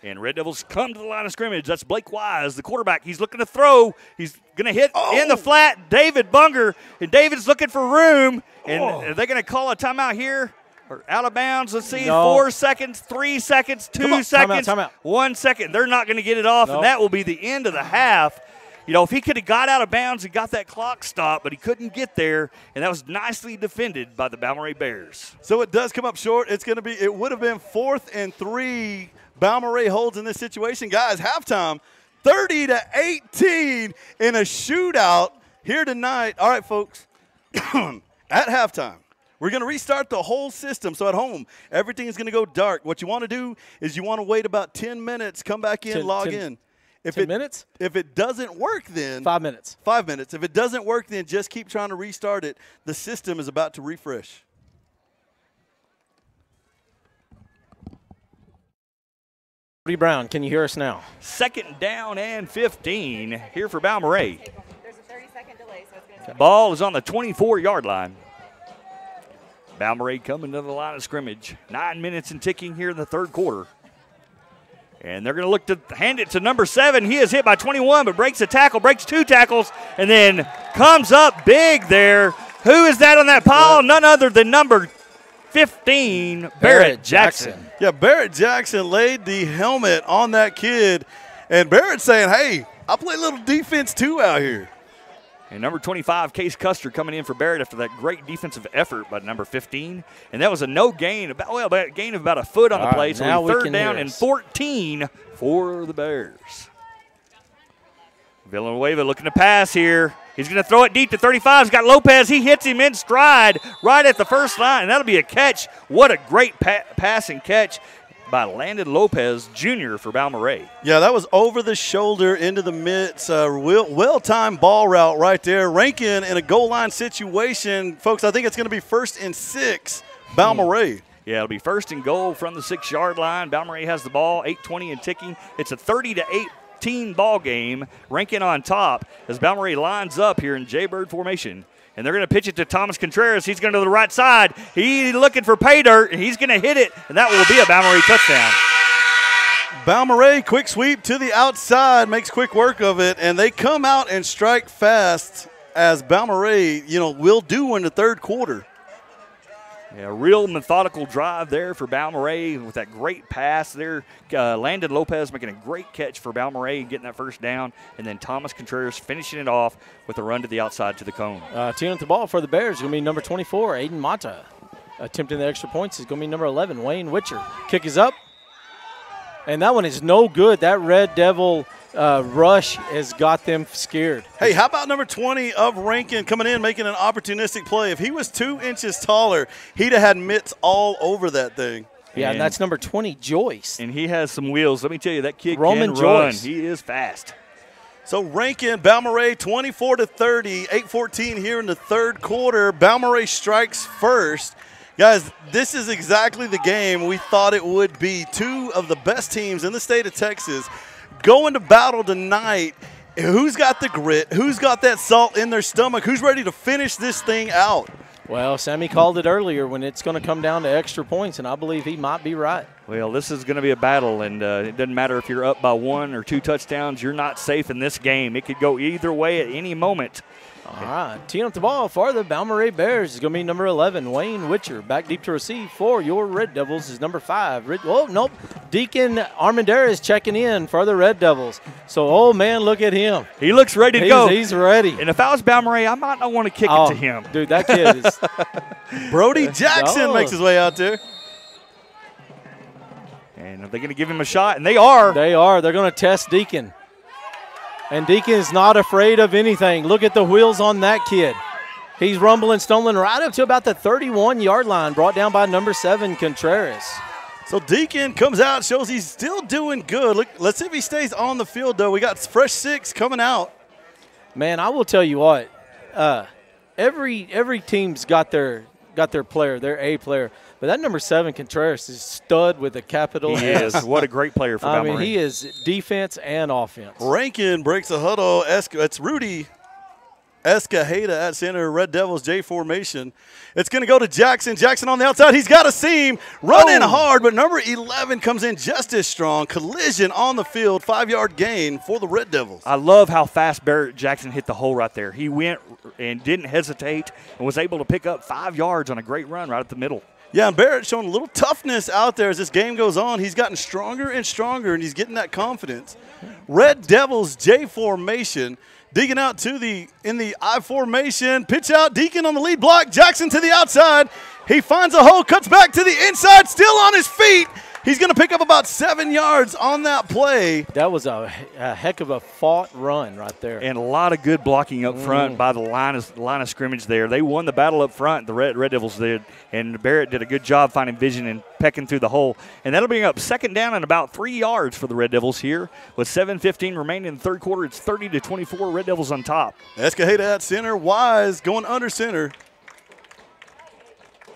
And Red Devils come to the line of scrimmage. That's Blake Wise, the quarterback. He's looking to throw. He's going to hit in the flat. David Bunger. And David's looking for room. And are they going to call a timeout here? Or out of bounds? Let's see. No. 4 seconds, 3 seconds, 2 seconds, timeout. 1 second. They're not going to get it off, and that will be the end of the half. You know, if he could have got out of bounds and got that clock stopped, but he couldn't get there, and that was nicely defended by the Balmoreha Bears. So it does come up short. It would have been 4th and 3. Balmoreha holds in this situation. Guys, halftime, 30-18 in a shootout here tonight. All right, folks, at halftime, we're going to restart the whole system. So at home, everything is going to go dark. What you want to do is you want to wait about 10 minutes, come back in, log in. 10 minutes? If it doesn't work, then 5 minutes. 5 minutes. If it doesn't work, then just keep trying to restart it. The system is about to refresh. Brody Brown, can you hear us now? 2nd down and 15 here for Balmoreha. There's a 30-second delay, so it's going to take. Ball is on the 24-yard line. Balmoreha coming to the line of scrimmage. 9 minutes and ticking here in the 3rd quarter. And they're going to look to hand it to number 7. He is hit by 21, but breaks a tackle, breaks 2 tackles, and then comes up big there. Who is that on that pile? None other than number 15, Barrett Jackson. Yeah, Barrett Jackson laid the helmet on that kid, and Barrett's saying, hey, I play a little defense too out here. And number 25, Case Custer, coming in for Barrett after that great defensive effort by number 15. And that was a no gain, a gain of about a foot on the play. So 3rd down and 14 for the Bears. Villanueva looking to pass here. He's going to throw it deep to 35. He's got Lopez. He hits him in stride right at the first line, and that'll be a catch. What a great pass and catch by Landon Lopez Jr. for Balmoreha. Yeah, that was over the shoulder into the midst. Well-timed ball route right there. Rankin in a goal line situation. Folks, I think it's going to be 1st and 6, Balmoreha. Yeah, it'll be 1st and goal from the 6-yard line. Balmoreha has the ball, 8:20 and ticking. It's a 30-18 ball game. Rankin on top as Balmoreha lines up here in Jaybird formation. And they're going to pitch it to Thomas Contreras. He's going to the right side. He's looking for pay dirt, and he's going to hit it, and that will be a Balmoreha touchdown. Balmoreha, quick sweep to the outside, makes quick work of it, and they come out and strike fast as Balmoreha, will do in the third quarter. Yeah, real methodical drive there for Balmoreha with that great pass there. Landon Lopez making a great catch for Balmoreha, getting that first down, and then Thomas Contreras finishing it off with a run to the outside to the cone. Teeing up the ball for the Bears is going to be number 24, Aiden Mata. Attempting the extra points is going to be number 11, Wayne Witcher. Kick is up. And that one is no good. That Red Devil rush has got them scared. Hey, how about number 20 of Rankin coming in, making an opportunistic play? If he was 2 inches taller, he'd have had mitts all over that thing. Yeah, and that's number 20, Joyce. And he has some wheels. Let me tell you, that kid Roman can run. Joyce. He is fast. So Rankin, Balmoreha 24-30, 8:14 here in the third quarter. Balmoreha strikes first. Guys, this is exactly the game we thought it would be. 2 of the best teams in the state of Texas going to battle tonight. Who's got the grit? Who's got that salt in their stomach? Who's ready to finish this thing out? Well, Sammy called it earlier when it's going to come down to extra points, and I believe he might be right. Well, this is going to be a battle, and it doesn't matter if you're up by 1 or 2 touchdowns. You're not safe in this game. It could go either way at any moment. All right, teeing up the ball for the Balmoreha Bears is going to be number 11, Wayne Witcher. Back deep to receive for your Red Devils is number 5. Deacon Armendariz checking in for the Red Devils. So, oh, man, look at him. He looks ready to go. He's ready. And if I was Balmoreha, I might not want to kick it to him. Dude, that kid is. Brody Jackson makes his way out there. And are they going to give him a shot? And they are. They are. They're going to test Deacon. And Deacon is not afraid of anything. Look at the wheels on that kid. He's rumbling, stumbling right up to about the 31-yard line, brought down by number 7, Contreras. So Deacon comes out, shows he's still doing good. Look, let's see if he stays on the field, though. We got fresh 6 coming out. Man, I will tell you what. Every team's got their player, their A player. But that number 7, Contreras, is stud with a capital He S. is. What a great player for Balmoreha. I mean, he is defense and offense. Rankin breaks the huddle. It's Rudy Escajeda at center. Red Devils J formation. It's going to go to Jackson. Jackson on the outside. He's got a seam. Running hard, but number 11 comes in just as strong. Collision on the field. 5-yard gain for the Red Devils. I love how fast Barrett Jackson hit the hole right there. He went and didn't hesitate and was able to pick up 5 yards on a great run right at the middle. Yeah, and Barrett showing a little toughness out there as this game goes on. He's gotten stronger and stronger, and he's getting that confidence. Red Devils J formation. Digging out in the I formation. Pitch out, Deacon on the lead block. Jackson to the outside. He finds a hole, cuts back to the inside, still on his feet. He's going to pick up about 7 yards on that play. That was a heck of a fought run right there. And a lot of good blocking up front by the line of scrimmage there. They won the battle up front, the Red Devils did, and Barrett did a good job finding vision and pecking through the hole. And that'll bring up 2nd down and about 3 yards for the Red Devils here. With 7:15 remaining in the third quarter, it's 30-24, Red Devils on top. Escajeda at center, Wise going under center.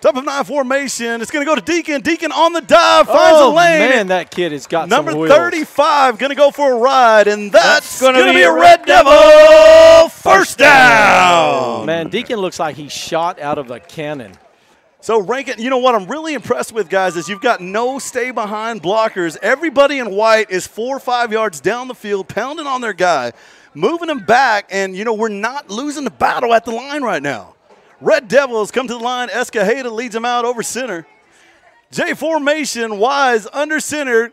Top of 9 formation. It's going to go to Deacon. Deacon on the dive, finds a lane. Man, that kid has got Number some wheels. 35 going to go for a ride, and that's going to be a Red Red Devil first down. Man, Deacon looks like he shot out of a cannon. So Rankin, you know what I'm really impressed with, guys, is you've got no stay-behind blockers. Everybody in white is 4 or 5 yards down the field, pounding on their guy, moving him back, and, we're not losing the battle at the line right now. Red Devils come to the line. Escajeda leads them out over center. J formation, Wise under center.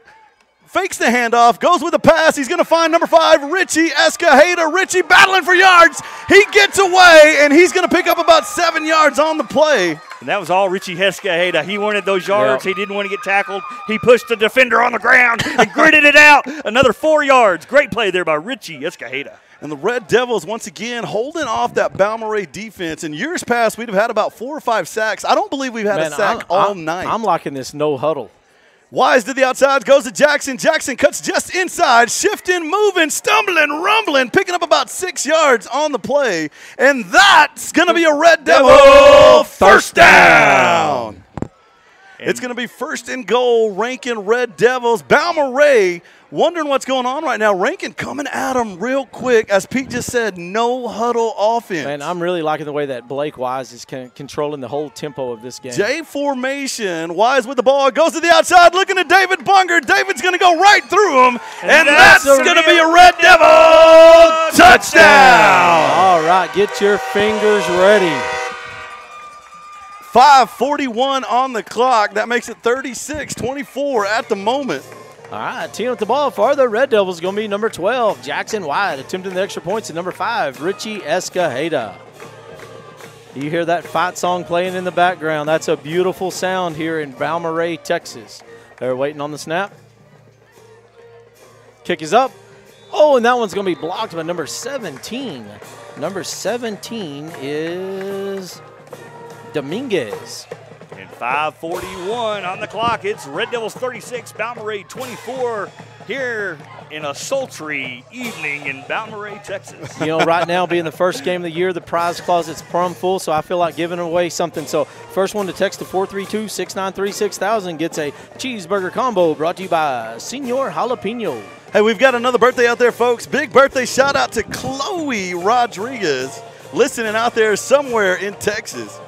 Fakes the handoff, goes with the pass. He's going to find number 5, Richie Escajeda. Richie battling for yards. He gets away, and he's going to pick up about 7 yards on the play. And that was all Richie Escajeda. He wanted those yards. Yep. He didn't want to get tackled. He pushed the defender on the ground and gritted it out. Another 4 yards. Great play there by Richie Escajeda. And the Red Devils, once again, holding off that Balmoreha defense. In years past, we'd have had about 4 or 5 sacks. I don't believe we've had a sack all night. I'm liking this no huddle. Wise to the outside, goes to Jackson. Jackson cuts just inside, shifting, moving, stumbling, rumbling, picking up about 6 yards on the play. And that's going to be a Red Devil first down. It's going to be 1st and goal, Rankin Red Devils. Balmoreha wondering what's going on right now. Rankin coming at him real quick. As Pete just said, no huddle offense. Man, I'm really liking the way that Blake Wise is controlling the whole tempo of this game. J formation. Wise with the ball. Goes to the outside looking at David Bunger. David's going to go right through him. And that's going to be a Red Devil touchdown. All right, get your fingers ready. 5:41 on the clock. That makes it 36-24 at the moment. All right, team with the ball for the Red Devils is going to be number 12, Jackson White, attempting the extra points, at number 5, Richie Escajeda. You hear that fight song playing in the background. That's a beautiful sound here in Balmoreha, Texas. They're waiting on the snap. Kick is up. Oh, and that one's going to be blocked by number 17. Number 17 is Dominguez. And 5:41 on the clock. It's Red Devils 36, Balmoreha 24 here in a sultry evening in Balmoreha, Texas. You know, right now being the first game of the year, the prize closet's plumb full, so I feel like giving away something. So first one to text to 432-693-6000 gets a cheeseburger combo brought to you by Senor Jalapeno. Hey, we've got another birthday out there, folks. Big birthday shout out to Chloe Rodriguez, listening out there somewhere in Texas.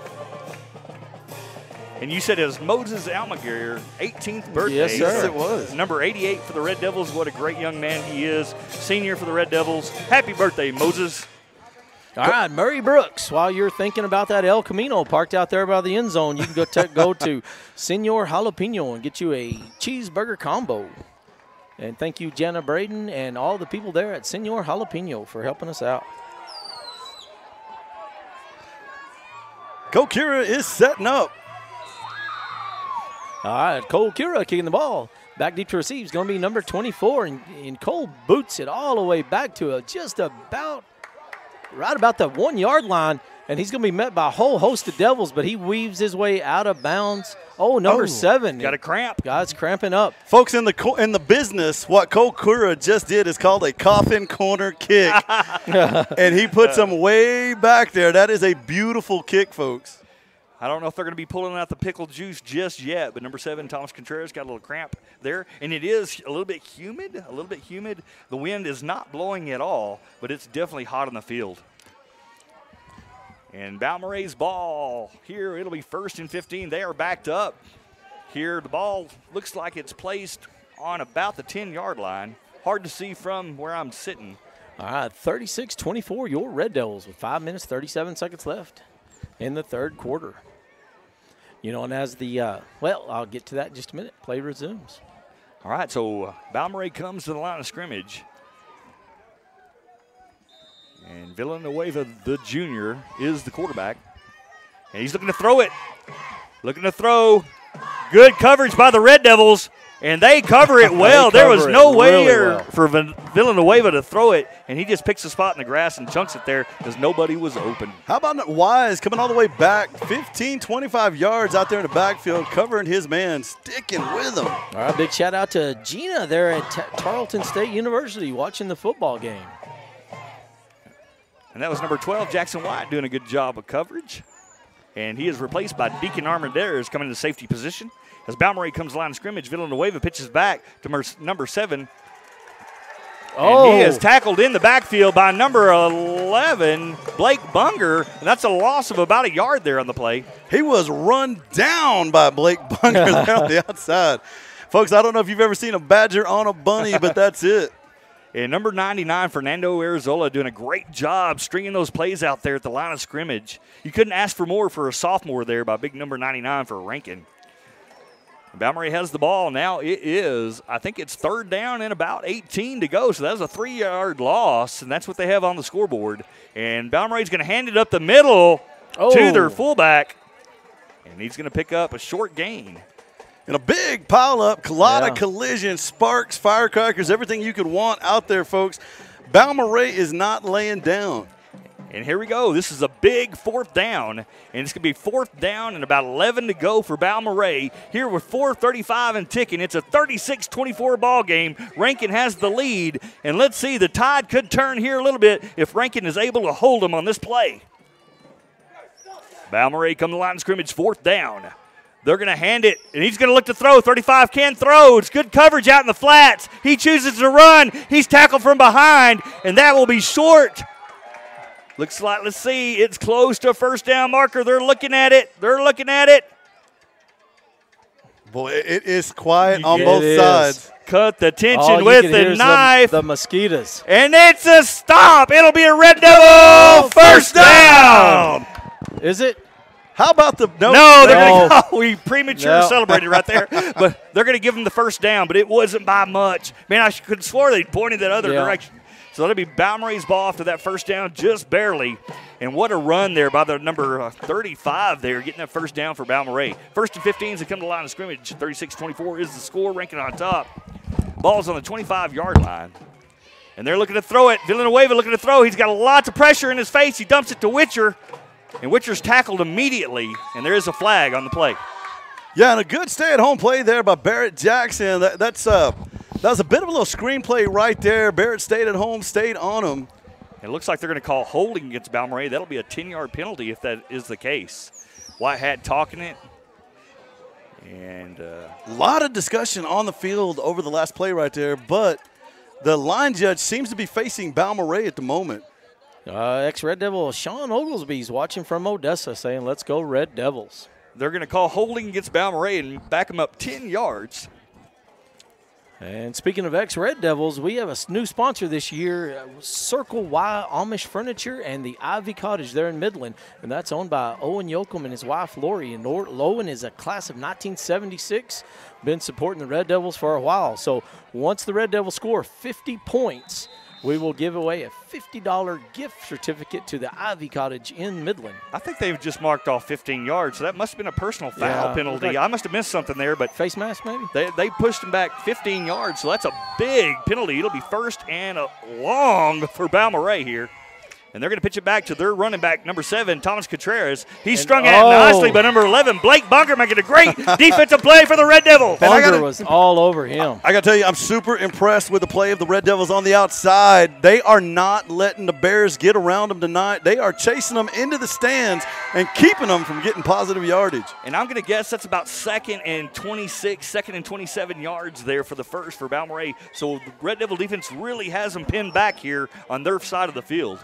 And you said it was Moses Almaguer, 18th birthday. Yes, sir. Yes, it was. Number 88 for the Red Devils. What a great young man he is. Senior for the Red Devils. Happy birthday, Moses. All right, Murray Brooks, while you're thinking about that El Camino parked out there by the end zone, you can go to Senor Jalapeno and get you a cheeseburger combo. And thank you, Jenna Braden, and all the people there at Senor Jalapeno for helping us out. Kokira is setting up. All right, Cole Kira kicking the ball. Back deep to receive is going to be number 24, and Cole boots it all the way back to just about right about the 1 yard line, and he's going to be met by a whole host of Devils, but he weaves his way out of bounds. Oh, number 7. Got a cramp. Guys cramping up. Folks, in the business, what Kokura just did is called a coffin corner kick, and he puts him way back there. That is a beautiful kick, folks. I don't know if they're going to be pulling out the pickle juice just yet, but number 7, Thomas Contreras, got a little cramp there. And it is a little bit humid, The wind is not blowing at all, but it's definitely hot on the field. And Balmoreha's ball here, it'll be 1st and 15. They are backed up. Here, the ball looks like it's placed on about the 10-yard line. Hard to see from where I'm sitting. All right, 36-24, your Red Devils with 5 minutes, 37 seconds left in the third quarter. You know, and as the, well, I'll get to that in just a minute. Play resumes. All right, so Balmoreha comes to the line of scrimmage. And Villanueva, the junior, is the quarterback. And he's looking to throw it. Looking to throw. Good coverage by the Red Devils. And they cover it well. There was no way for Villanueva to throw it, and he just picks a spot in the grass and chunks it there because nobody was open. How about Wise coming all the way back, 15, 25 yards out there in the backfield, covering his man, sticking with him. All right, big shout out to Gina there at Tarleton State University watching the football game. And that was number 12, Jackson White, doing a good job of coverage. And he is replaced by Deacon Armendariz coming into safety position. As Balmoreha comes to the line of scrimmage, Villanueva pitches back to number 7. Oh. And he is tackled in the backfield by number 11, Blake Bunger. And that's a loss of about a yard there on the play. He was run down by Blake Bunger there on the outside. Folks, I don't know if you've ever seen a badger on a bunny, but that's it. And number 99, Fernando Arizola, doing a great job stringing those plays out there at the line of scrimmage. You couldn't ask for more for a sophomore there by big number 99 for Rankin. Balmoreha has the ball. Now it is, I think it's 3rd down and about 18 to go. So that's a 3-yard loss, and that's what they have on the scoreboard. And Balmoreha's going to hand it up the middle to their fullback. And he's going to pick up a short gain. And a big pile-up, a lot of collision, sparks, firecrackers, everything you could want out there, folks. Balmoreha is not laying down. And here we go. This is a big 4th down, and it's going to be 4th down and about 11 to go for Balmoreha. Here with 4:35 and ticking, it's a 36-24 ball game. Rankin has the lead, and let's see, the tide could turn here a little bit if Rankin is able to hold them on this play. Balmoreha come to the line of scrimmage, 4th down. They're going to hand it, and he's going to look to throw. 35 can throw. It's good coverage out in the flats. He chooses to run. He's tackled from behind, and that will be short. Looks like, let's see, it's close to a first down marker. They're looking at it. Boy, it is quiet on both sides. Cut the tension with the knife. The mosquitoes. And it's a stop. It'll be a Red Devil first down. Is it? How about the – No, they're going to go. We premature celebrated right there. But they're going to give them the first down, but it wasn't by much. Man, I could have swore they pointed that other direction. So that'll be Balmoreha's ball after that first down, just barely. And what a run there by the number 35 there, getting that first down for Balmoreha. First and 15 as they come to the line of scrimmage. 36-24 is the score, Rankin on top. Ball's on the 25-yard line. And they're looking to throw it. Villanueva looking to throw. He's got lots of pressure in his face. He dumps it to Witcher. And Witcher's tackled immediately, and there is a flag on the play. Yeah, and a good stay-at-home play there by Barrett Jackson. That was a bit of a little screenplay right there. Barrett stayed at home, stayed on him. It looks like they're going to call holding against Balmoreha. That'll be a 10-yard penalty if that is the case. White Hat talking it. And a lot of discussion on the field over the last play right there, but the line judge seems to be facing Balmoreha at the moment. Ex-Red Devil Sean Oglesby's watching from Odessa saying, let's go Red Devils. They're going to call holding against Balmoreha and back them up 10 yards. And speaking of ex-Red Devils, we have a new sponsor this year, Circle Y Amish Furniture and the Ivy Cottage there in Midland. And that's owned by Owen Yoakum and his wife, Lori. And Owen is a class of 1976, been supporting the Red Devils for a while. So once the Red Devils score 50 points, we will give away a $50 gift certificate to the Ivy Cottage in Midland. I think they've just marked off 15 yards, so that must have been a personal foul penalty. I must have missed something there, but face mask maybe? They pushed him back 15 yards, so that's a big penalty. It'll be first and long for Balmoreha here. And they're going to pitch it back to their running back, number 7, Thomas Contreras. He's strung out nicely by number 11, Blake Bunker, making a great defensive play for the Red Devils. Bunker was all over him. I got to tell you, I'm super impressed with the play of the Red Devils on the outside. They are not letting the Bears get around them tonight. They are chasing them into the stands and keeping them from getting positive yardage. And I'm going to guess that's about second and 27 yards there for the first for Balmoreha. So the Red Devil defense really has them pinned back here on their side of the field.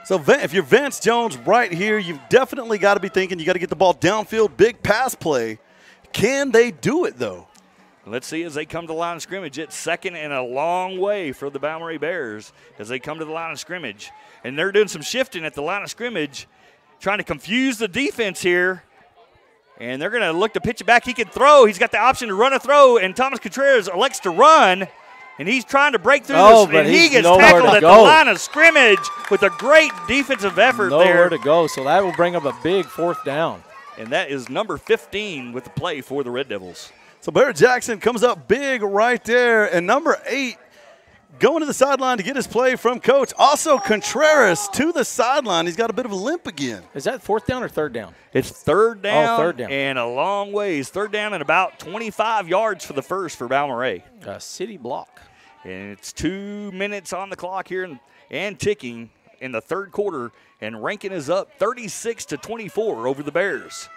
So if you're Vance Jones right here, you've definitely got to be thinking you got to get the ball downfield, big pass play. Can they do it, though? Let's see as they come to the line of scrimmage. It's second and a long way for the Balmoreha Bears as they come to the line of scrimmage. And they're doing some shifting at the line of scrimmage, trying to confuse the defense here. And they're going to look to pitch it back. He can throw. He's got the option to run a throw, and Thomas Contreras elects to run. And he's trying to break through this, and he gets tackled at the line of scrimmage with a great defensive effort there. Nowhere to go, so that will bring up a big fourth down. And that is number 15 with the play for the Red Devils. So Barrett Jackson comes up big right there, and number 8 going to the sideline to get his play from coach. Also Contreras to the sideline. He's got a bit of a limp again. Is that fourth down or third down? It's third down, third down. And a long ways. Third down and about 25 yards for the first for Balmoreha. A city block. And it's 2 minutes on the clock here and ticking in the third quarter. And Rankin is up 36-24 over the Bears.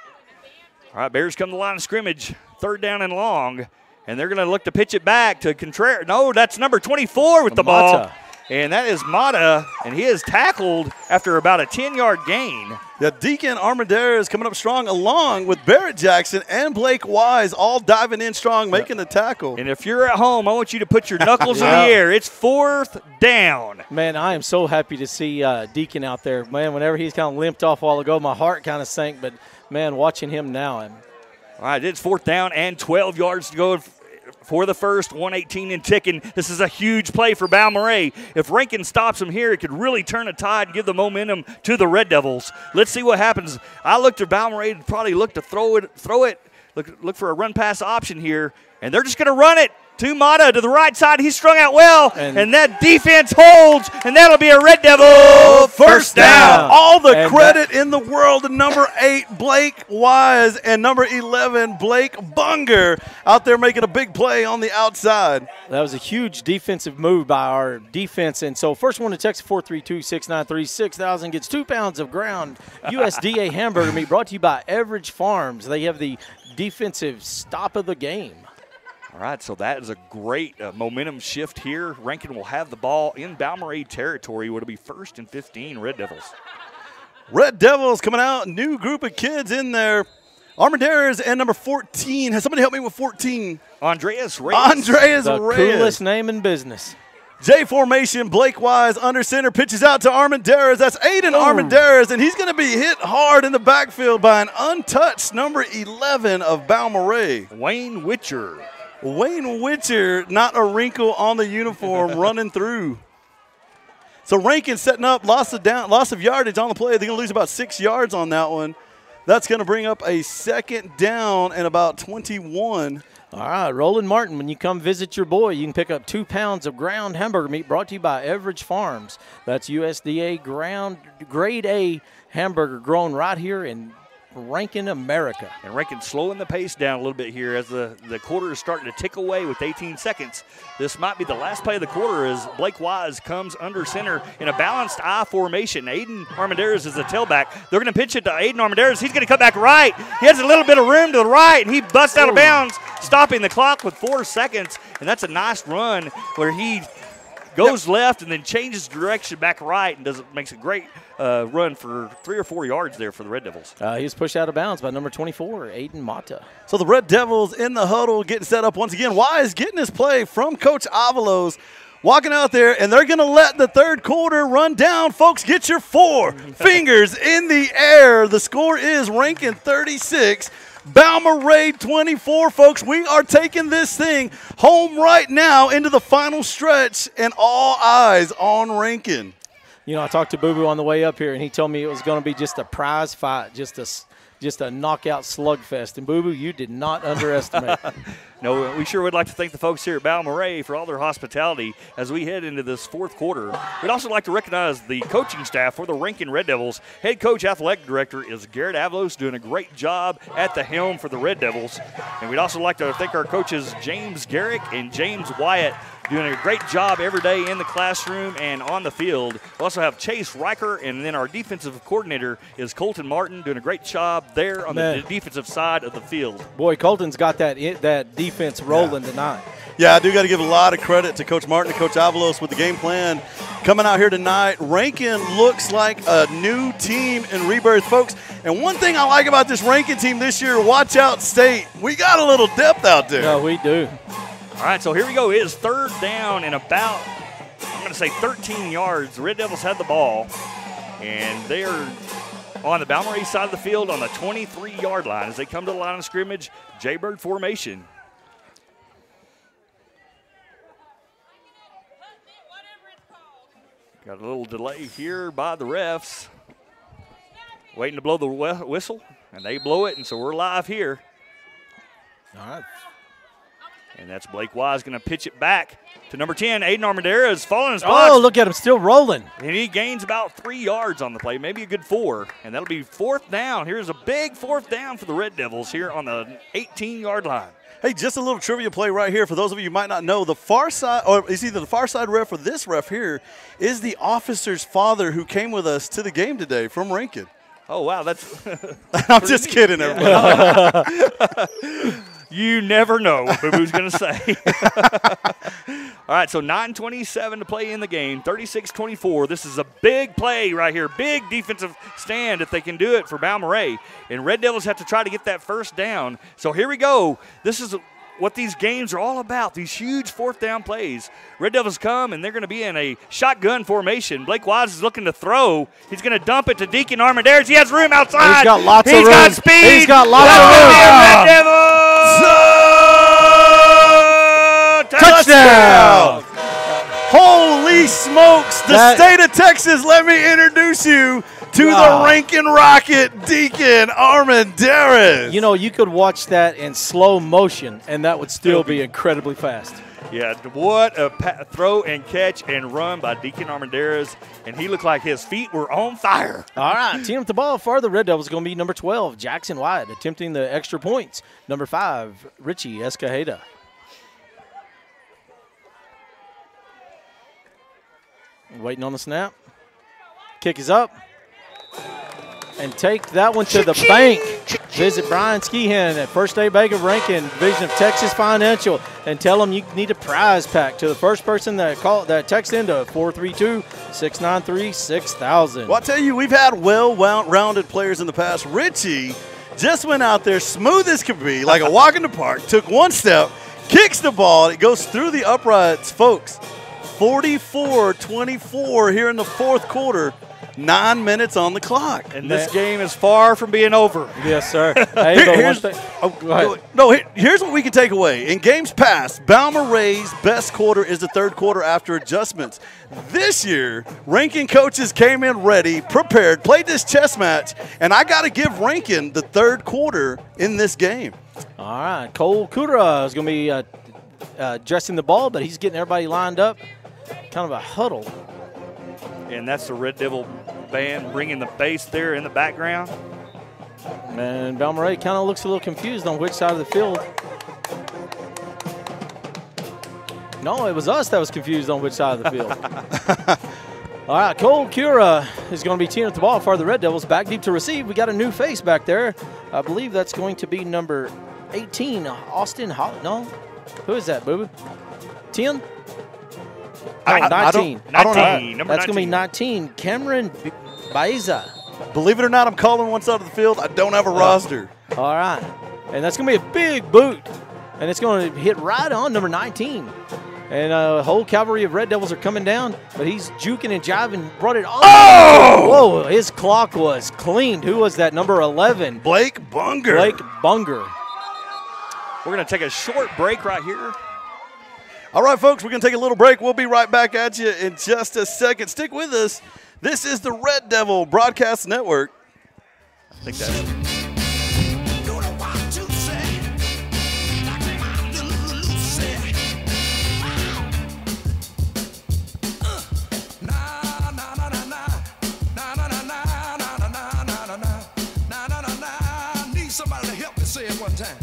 All right, Bears come to the line of scrimmage. Third down and long. And they're going to look to pitch it back to Contreras. No, that's number 24 with the ball. And that is Mata, and he is tackled after about a 10-yard gain. Yeah, Deacon Armendariz is coming up strong along with Barrett Jackson and Blake Wise all diving in strong, making the tackle. And if you're at home, I want you to put your knuckles in the air. It's fourth down. Man, I am so happy to see Deacon out there. Man, whenever he's kind of limped off a while ago, my heart kind of sank. But, man, watching him now. All right, it's fourth down and 12 yards to go for the first, 118 and ticking. This is a huge play for Balmoreha. If Rankin stops him here, it could really turn a tide and give the momentum to the Red Devils. Let's see what happens. I looked at Balmoreha, probably look to throw it, look for a run pass option here, and they're just going to run it. To Mata to the right side. He's strung out well, and that defense holds, and that'll be a Red Devil first down. All the credit in the world to number 8, Blake Wise, and number 11, Blake Bunger, out there making a big play on the outside. That was a huge defensive move by our defense. And so first one to text 432-693-6000 gets 2 pounds of ground USDA hamburger meat, brought to you by Average Farms. They have the defensive stop of the game. All right, so that is a great momentum shift here. Rankin will have the ball in Balmoreha territory. It'll be 1st and 15, Red Devils. Red Devils coming out, new group of kids in there. Armendariz and number 14. Has somebody help me with 14? Andreas Reyes. Andreas the Reyes. Coolest name in business. J formation, Blake Wise under center, pitches out to Armendariz. That's Aiden Armendariz, and he's going to be hit hard in the backfield by an untouched number 11 of Balmoreha. Wayne Witcher. Wayne Witcher, not a wrinkle on the uniform, running through. So Rankin setting up, loss of yardage on the play. They're going to lose about 6 yards on that one. That's going to bring up a 2nd down and about 21. All right, Roland Martin, when you come visit your boy, you can pick up 2 pounds of ground hamburger meat, brought to you by Average Farms. That's USDA ground grade A hamburger grown right here in Rankin, America. And Rankin slowing the pace down a little bit here as the quarter is starting to tick away with 18 seconds. This might be the last play of the quarter as Blake Wise comes under center in a balanced I formation. Aiden Armendariz is the tailback. They're going to pitch it to Aiden Armendariz. He's going to come back right. He has a little bit of room to the right, and he busts out of bounds, stopping the clock with 4 seconds. And that's a nice run where he goes left and then changes direction back right and makes a great run for 3 or 4 yards there for the Red Devils. He was pushed out of bounds by number 24, Aiden Mata. So the Red Devils in the huddle getting set up once again. Wise getting his play from Coach Avalos, walking out there, and they're going to let the 3rd quarter run down. Folks, get your 4 fingers in the air. The score is Rankin 36. Balmoreha 24, folks. We are taking this thing home right now into the final stretch, and all eyes on Rankin. You know, I talked to Boo Boo on the way up here, and he told me it was going to be just a prize fight, just a knockout slugfest. And Boo Boo, you did not underestimate. No, we sure would like to thank the folks here at Balmoreha for all their hospitality as we head into this 4th quarter. We'd also like to recognize the coaching staff for the Rankin Red Devils. Head coach, athletic director is Garrett Avalos, doing a great job at the helm for the Red Devils. And we'd also like to thank our coaches, James Garrick and James Wyatt, doing a great job every day in the classroom and on the field. We also have Chase Riker, and then our defensive coordinator is Colton Martin, doing a great job there on the defensive side of the field. Boy, Colton's got that defense rolling tonight. Yeah, I do got to give a lot of credit to Coach Martin and Coach Avalos with the game plan coming out here tonight. Rankin looks like a new team in rebirth, folks. And one thing I like about this Rankin team this year, watch out State. We got a little depth out there. Yeah, we do. All right, so here we go. It is 3rd down and about, I'm going to say 13 yards. The Red Devils had the ball, and they are on the Balmoreha side of the field on the 23-yard line as they come to the line of scrimmage, Jaybird formation. Got a little delay here by the refs. Waiting to blow the whistle, and they blow it, and so we're live here. All right. And that's Blake Wise going to pitch it back to number 10. Aiden Armendariz falling in his box. Oh, look at him, still rolling. And he gains about 3 yards on the play, maybe a good 4. And that'll be 4th down. Here's a big 4th down for the Red Devils here on the 18-yard line. Hey, just a little trivia play right here. For those of you who might not know, the far side, or it's either the far side ref or this ref here, is the officer's father who came with us to the game today from Rankin. Oh, wow. That's I'm just kidding, everybody. You never know what Boo-Boo's going to say. All right, so 9:27 to play in the game, 36-24. This is a big play right here, big defensive stand if they can do it for Balmoreha. And Red Devils have to try to get that 1st down. So here we go. This is what these games are all about, these huge 4th down plays. Red Devils come, and they're going to be in a shotgun formation. Blake Wise is looking to throw. He's going to dump it to Deacon Armendariz. He has room outside. He's got lots of room. He's got speed. He's got lots of room. Red Devils! Touchdown! Holy smokes. The state of Texas, let me introduce you to the Rankin Rocket, Deacon Armendariz. You know, you could watch that in slow motion, and that would still be incredibly fast. Yeah, what a throw and catch and run by Deacon Armendariz, and he looked like his feet were on fire. All right, team with the ball for the Red Devils is going to be number 12, Jackson White, attempting the extra points. Number 5, Richie Escajeda. Waiting on the snap. Kick is up. And take that one to the bank. Visit Brian Skehan at First State Bank of Rankin, Division of Texas Financial, and tell them you need a prize pack to the first person that text into 432-693-6000. Well, I'll tell you, we've had well-rounded players in the past. Richie just went out there smooth as could be, like a walk in the park, took one step, kicks the ball, it goes through the uprights. Folks, 44-24 here in the fourth quarter. 9 minutes on the clock. And this game is far from being over. Yes, sir. Hey, here's what we can take away. In games past, Balmoreh's best quarter is the third quarter after adjustments. This year, Rankin coaches came in ready, prepared, played this chess match, and I got to give Rankin the third quarter in this game. All right. Cole Kudra is going to be dressing the ball, but he's getting everybody lined up. Kind of a huddle. And that's the Red Devil band bringing the bass there in the background. And Balmoreha kind of looks a little confused on which side of the field. No, it was us that was confused on which side of the field. All right, Cole Cura is going to be teeing up the ball for the Red Devils. Back deep to receive. We got a new face back there. I believe that's going to be number 18, Austin Holland. No? Who is that, boo-boo? 10? Oh, 19. Number That's going to be 19. Cameron Baeza. Believe it or not, I'm calling one side of the field. I don't have a roster. All right. And that's going to be a big boot. And it's going to hit right on number 19. And a whole cavalry of Red Devils are coming down, but he's juking and jiving, brought it all. Oh! Whoa, his clock was cleaned. Who was that? Number 11. Blake Bunger. Blake Bunger. We're going to take a short break right here. All right, folks, we're going to take a little break. We'll be right back at you in just a second. Stick with us. This is the Red Devil Broadcast Network. I think that's it. Somebody to help me say it one time.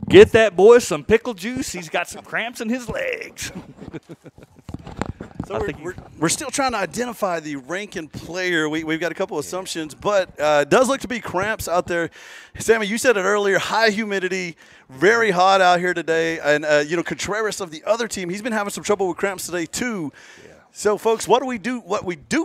Get that boy some pickle juice. He's got some cramps in his legs. So we're still trying to identify the Rankin player. We've got a couple assumptions, but it does look to be cramps out there. Sammy, you said it earlier, high humidity, very hot out here today. And, Contreras of the other team, he's been having some trouble with cramps today too. Yeah. So, folks, what we do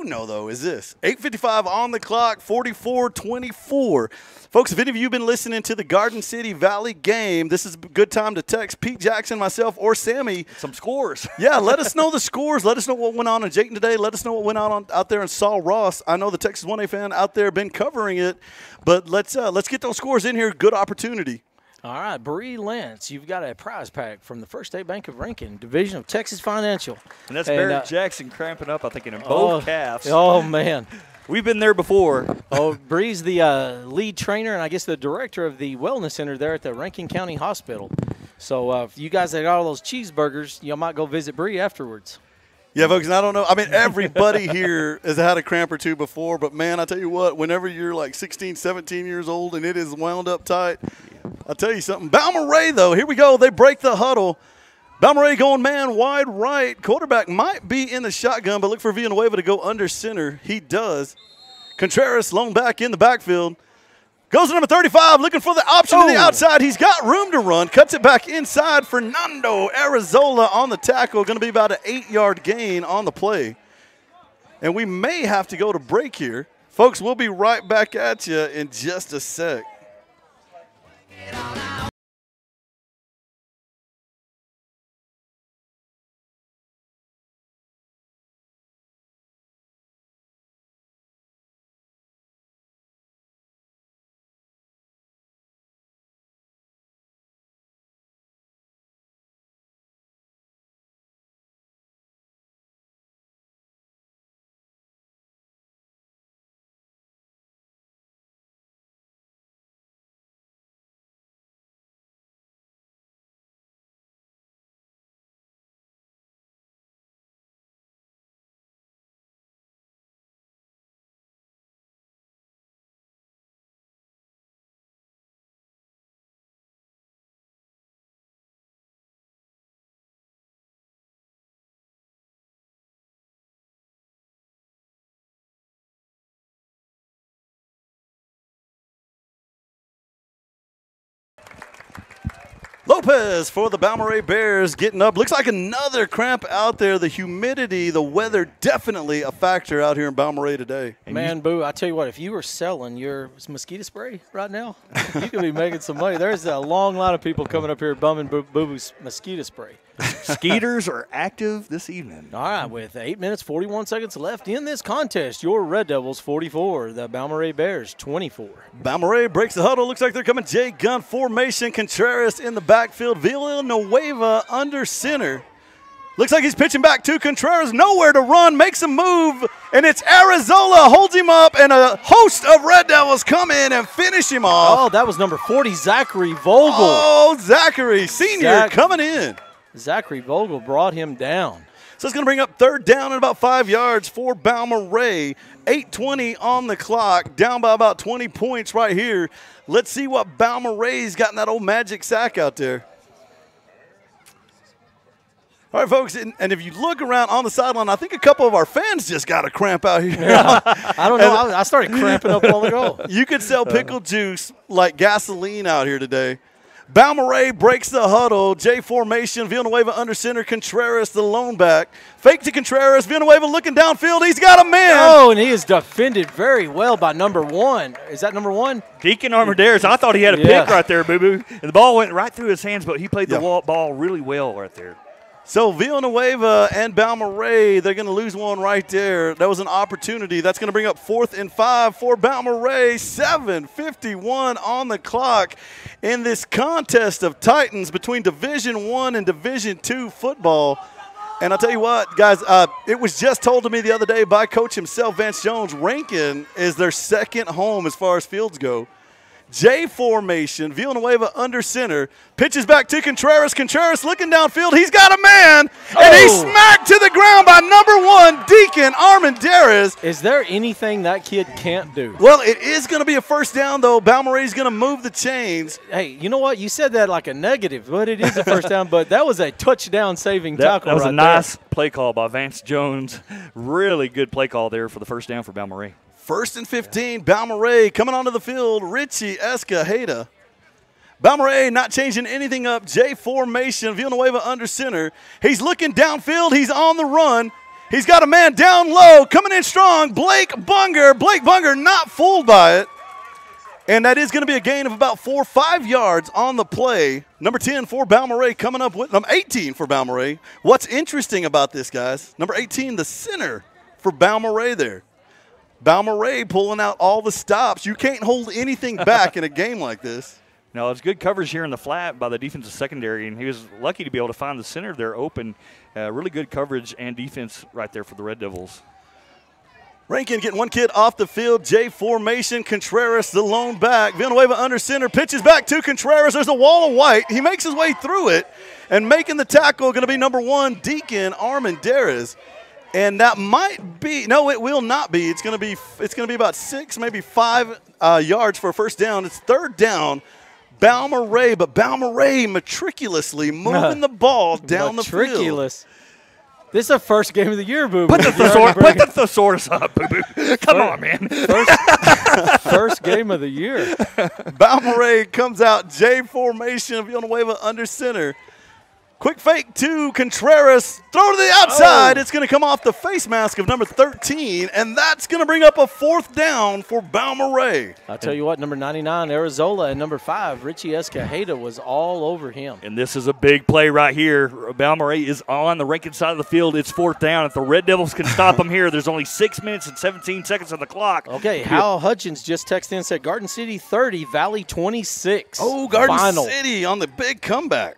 know, though, is this. 8:55 on the clock, 44-24. Folks, if any of you have been listening to the Garden City Valley game, this is a good time to text Pete Jackson, myself, or Sammy. Some scores. Yeah, let us know the scores. Let us know what went on in Jayton today. Let us know what went on out there in Saul Ross. I know the Texas 1A fan out there been covering it, but let's get those scores in here. Good opportunity. All right, Bree Lance, you've got a prize pack from the First State Bank of Rankin, Division of Texas Financial. And that's Barrett Jackson cramping up, I think, in both calves. Oh, man. We've been there before. Oh, Bree's the lead trainer and I guess the director of the wellness center there at the Rankin County Hospital. So if you guys that got all those cheeseburgers, you might go visit Bree afterwards. Yeah, folks, and I don't know. I mean, everybody here has had a cramp or two before, but, man, I tell you what, whenever you're like 16, 17 years old and it is wound up tight, I'll tell you something. Balmoreha, though, here we go. They break the huddle. Balmoreha going man wide right. Quarterback might be in the shotgun, but look for Villanueva to go under center. He does. Contreras lone back in the backfield. Goes to number 35, looking for the option to the outside. He's got room to run. Cuts it back inside. Fernando Arizola on the tackle. Going to be about an 8-yard gain on the play. And we may have to go to break here. Folks, we'll be right back at you in just a sec. Lopez for the Balmoreha Bears getting up. Looks like another cramp out there. The humidity, the weather, definitely a factor out here in Balmoreha today. Man, Boo, I tell you what, if you were selling your mosquito spray right now, you could be making some money. There's a long line of people coming up here bumming Boo Boo's mosquito spray. Skeeters are active this evening. All right, with 8 minutes, 41 seconds left in this contest, your Red Devils 44, the Balmoreha Bears 24. Balmoreha breaks the huddle. Looks like they're coming J gun formation. Contreras in the backfield. Villanueva under center. Looks like he's pitching back to Contreras. Nowhere to run. Makes a move. And it's Arizola. Holds him up. And a host of Red Devils come in and finish him off. Oh, that was number 40, Zachary Vogel. Oh, Zachary, senior, coming in. Zachary Vogel brought him down. So it's going to bring up third down and about 5 yards for Balmoreha. 8:20 on the clock, down by about 20 points right here. Let's see what Balmoreha's got in that old magic sack out there. All right, folks, and if you look around on the sideline, I think a couple of our fans just got a cramp out here. Yeah. I don't know. I started cramping up a while ago. You could sell pickle juice like gasoline out here today. Balmoreha breaks the huddle. J formation. Villanueva under center. Contreras, the lone back. Fake to Contreras. Villanueva looking downfield. He's got a man. Oh, and he is defended very well by number 1. Is that number 1? Deacon Armendariz. I thought he had a pick right there, Boo-Boo. And the ball went right through his hands, but he played the ball really well right there. So Villanueva and Balmoreha, they're going to lose one right there. That was an opportunity. That's going to bring up 4th and 5 for Balmoreha. 7:51 on the clock in this contest of Titans between Division I and Division II football. And I'll tell you what, guys, it was just told to me the other day by Coach himself, Vance Jones, Rankin is their second home as far as fields go. J formation, Villanueva under center, pitches back to Contreras. Contreras looking downfield. He's got a man, and he's smacked to the ground by number 1, Deacon Armendariz. Is there anything that kid can't do? Well, it is going to be a first down, though. Balmoreha's going to move the chains. Hey, you know what? You said that like a negative, but it is a first down. But that was a touchdown-saving tackle. That was right a nice play call by Vance Jones. Really good play call there for the first down for Balmoreha. 1st and 15, Balmoreha coming onto the field, Richie Escajeda. Balmoreha not changing anything up. J formation, Villanueva under center. He's looking downfield. He's on the run. He's got a man down low, coming in strong. Blake Bunger. Blake Bunger not fooled by it. And that is going to be a gain of about 4 or 5 yards on the play. Number 10 for Balmoreha coming up with number 18 for Balmoreha. What's interesting about this, guys, number 18, the center for Balmoreha there. Balmoreha pulling out all the stops. You can't hold anything back in a game like this. No, it's good coverage here in the flat by the defensive secondary, and he was lucky to be able to find the center there open. Really good coverage and defense right there for the Red Devils. Rankin getting one kid off the field. J formation. Contreras, the lone back. Villanueva under center. Pitches back to Contreras. There's a wall of white. He makes his way through it, and making the tackle going to be number 1, Deacon Armendariz. And that might be, no, it will not be. It's going to be about 6, maybe 5 yards for a first down. It's third down, Balmoreha, but Balmoreha meticulously moving the ball down the field. Meticulous. This is the first game of the year, Boo. Put the thesaurus up, Boo. Come on, man. First game of the year. Balmoreha comes out, J formation, Villanueva under center. Quick fake to Contreras. Throw to the outside. It's going to come off the face mask of number 13, and that's going to bring up a 4th down for Balmoreha. I'll tell you what, number 99, Arizola, and number 5, Richie Escajeda, was all over him. And this is a big play right here. Balmoreha is on the Rankin side of the field. It's 4th down. If the Red Devils can stop them here, there's only 6 minutes and 17 seconds on the clock. Okay, Hal Hutchins just texted in and said Garden City 30, Valley 26. Oh, Garden Final. City on the big comeback.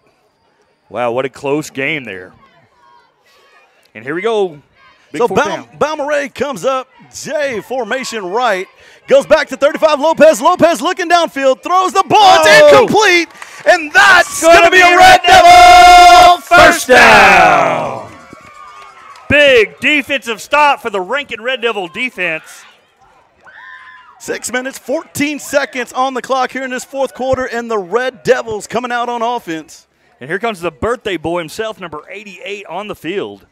Wow, what a close game there. And here we go. Big So 4th down. Balmoreha comes up, J formation right, goes back to 35, Lopez. Lopez looking downfield, throws the ball. It's incomplete, and that's going to be a Red Devil first down. Big defensive stop for the Rankin Red Devil defense. 6 minutes, 14 seconds on the clock here in this 4th quarter, and the Red Devils coming out on offense. And here comes the birthday boy himself, number 88, on the field.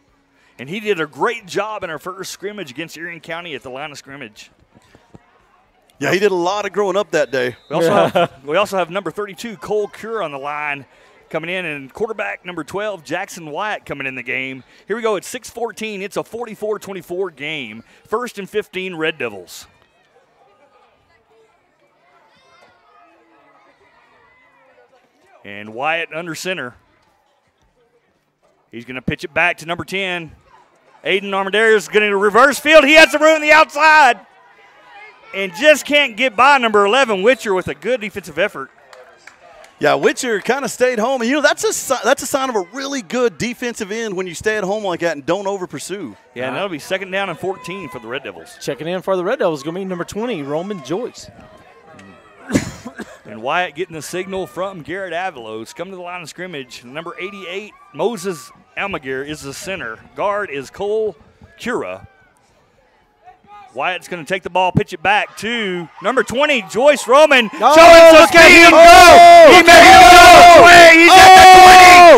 And he did a great job in our first scrimmage against Erie County at the line of scrimmage. Yeah, he did a lot of growing up that day. We also have number 32, Cole Cure, on the line coming in, and quarterback number 12, Jackson Wyatt, coming in the game. Here we go at 6:14. It's a 44-24 game. 1st and 15, Red Devils. And Wyatt under center. He's going to pitch it back to number 10. Aiden Armendariz is going to reverse field. He has some room on the outside and just can't get by number 11, Witcher, with a good defensive effort. Yeah, Witcher kind of stayed home. And, that's a sign of a really good defensive end when you stay at home like that and don't over-pursue. Yeah, and that'll be 2nd down and 14 for the Red Devils. Checking in for the Red Devils is going to be number 20, Roman Joyce. And Wyatt getting the signal from Garrett Avalos. Coming to the line of scrimmage. Number 88, Moses Almaguer, is the center. Guard is Cole Cura. Wyatt's going to take the ball, pitch it back to number 20, Joyce Roman. Showing some speed. He made it go away. He's at the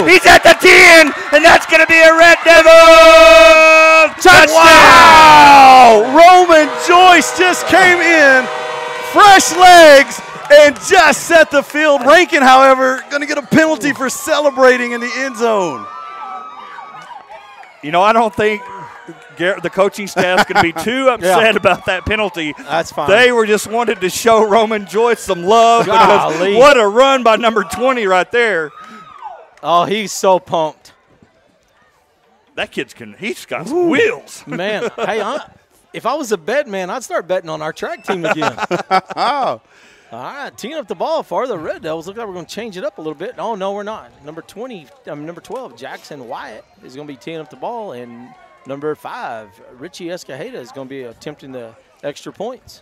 20. He's at the 10. And that's going to be a Red Devil touchdown. Wow! Roman Joyce just came in, fresh legs, and just set the field. Rankin, however, going to get a penalty for celebrating in the end zone. I don't think the coaching staff's going to be too upset about that penalty. That's fine. They were just wanted to show Roman Joyce some love because what a run by number 20 right there. Oh, he's so pumped. That he's got some wheels. Man, hey, if I was a bet man, I'd start betting on our track team again. All right, teeing up the ball for the Red Devils. Look like we're going to change it up a little bit. Oh, no, we're not. Number 12, Jackson Wyatt is going to be teeing up the ball, and number 5, Richie Escajeda is going to be attempting the extra points.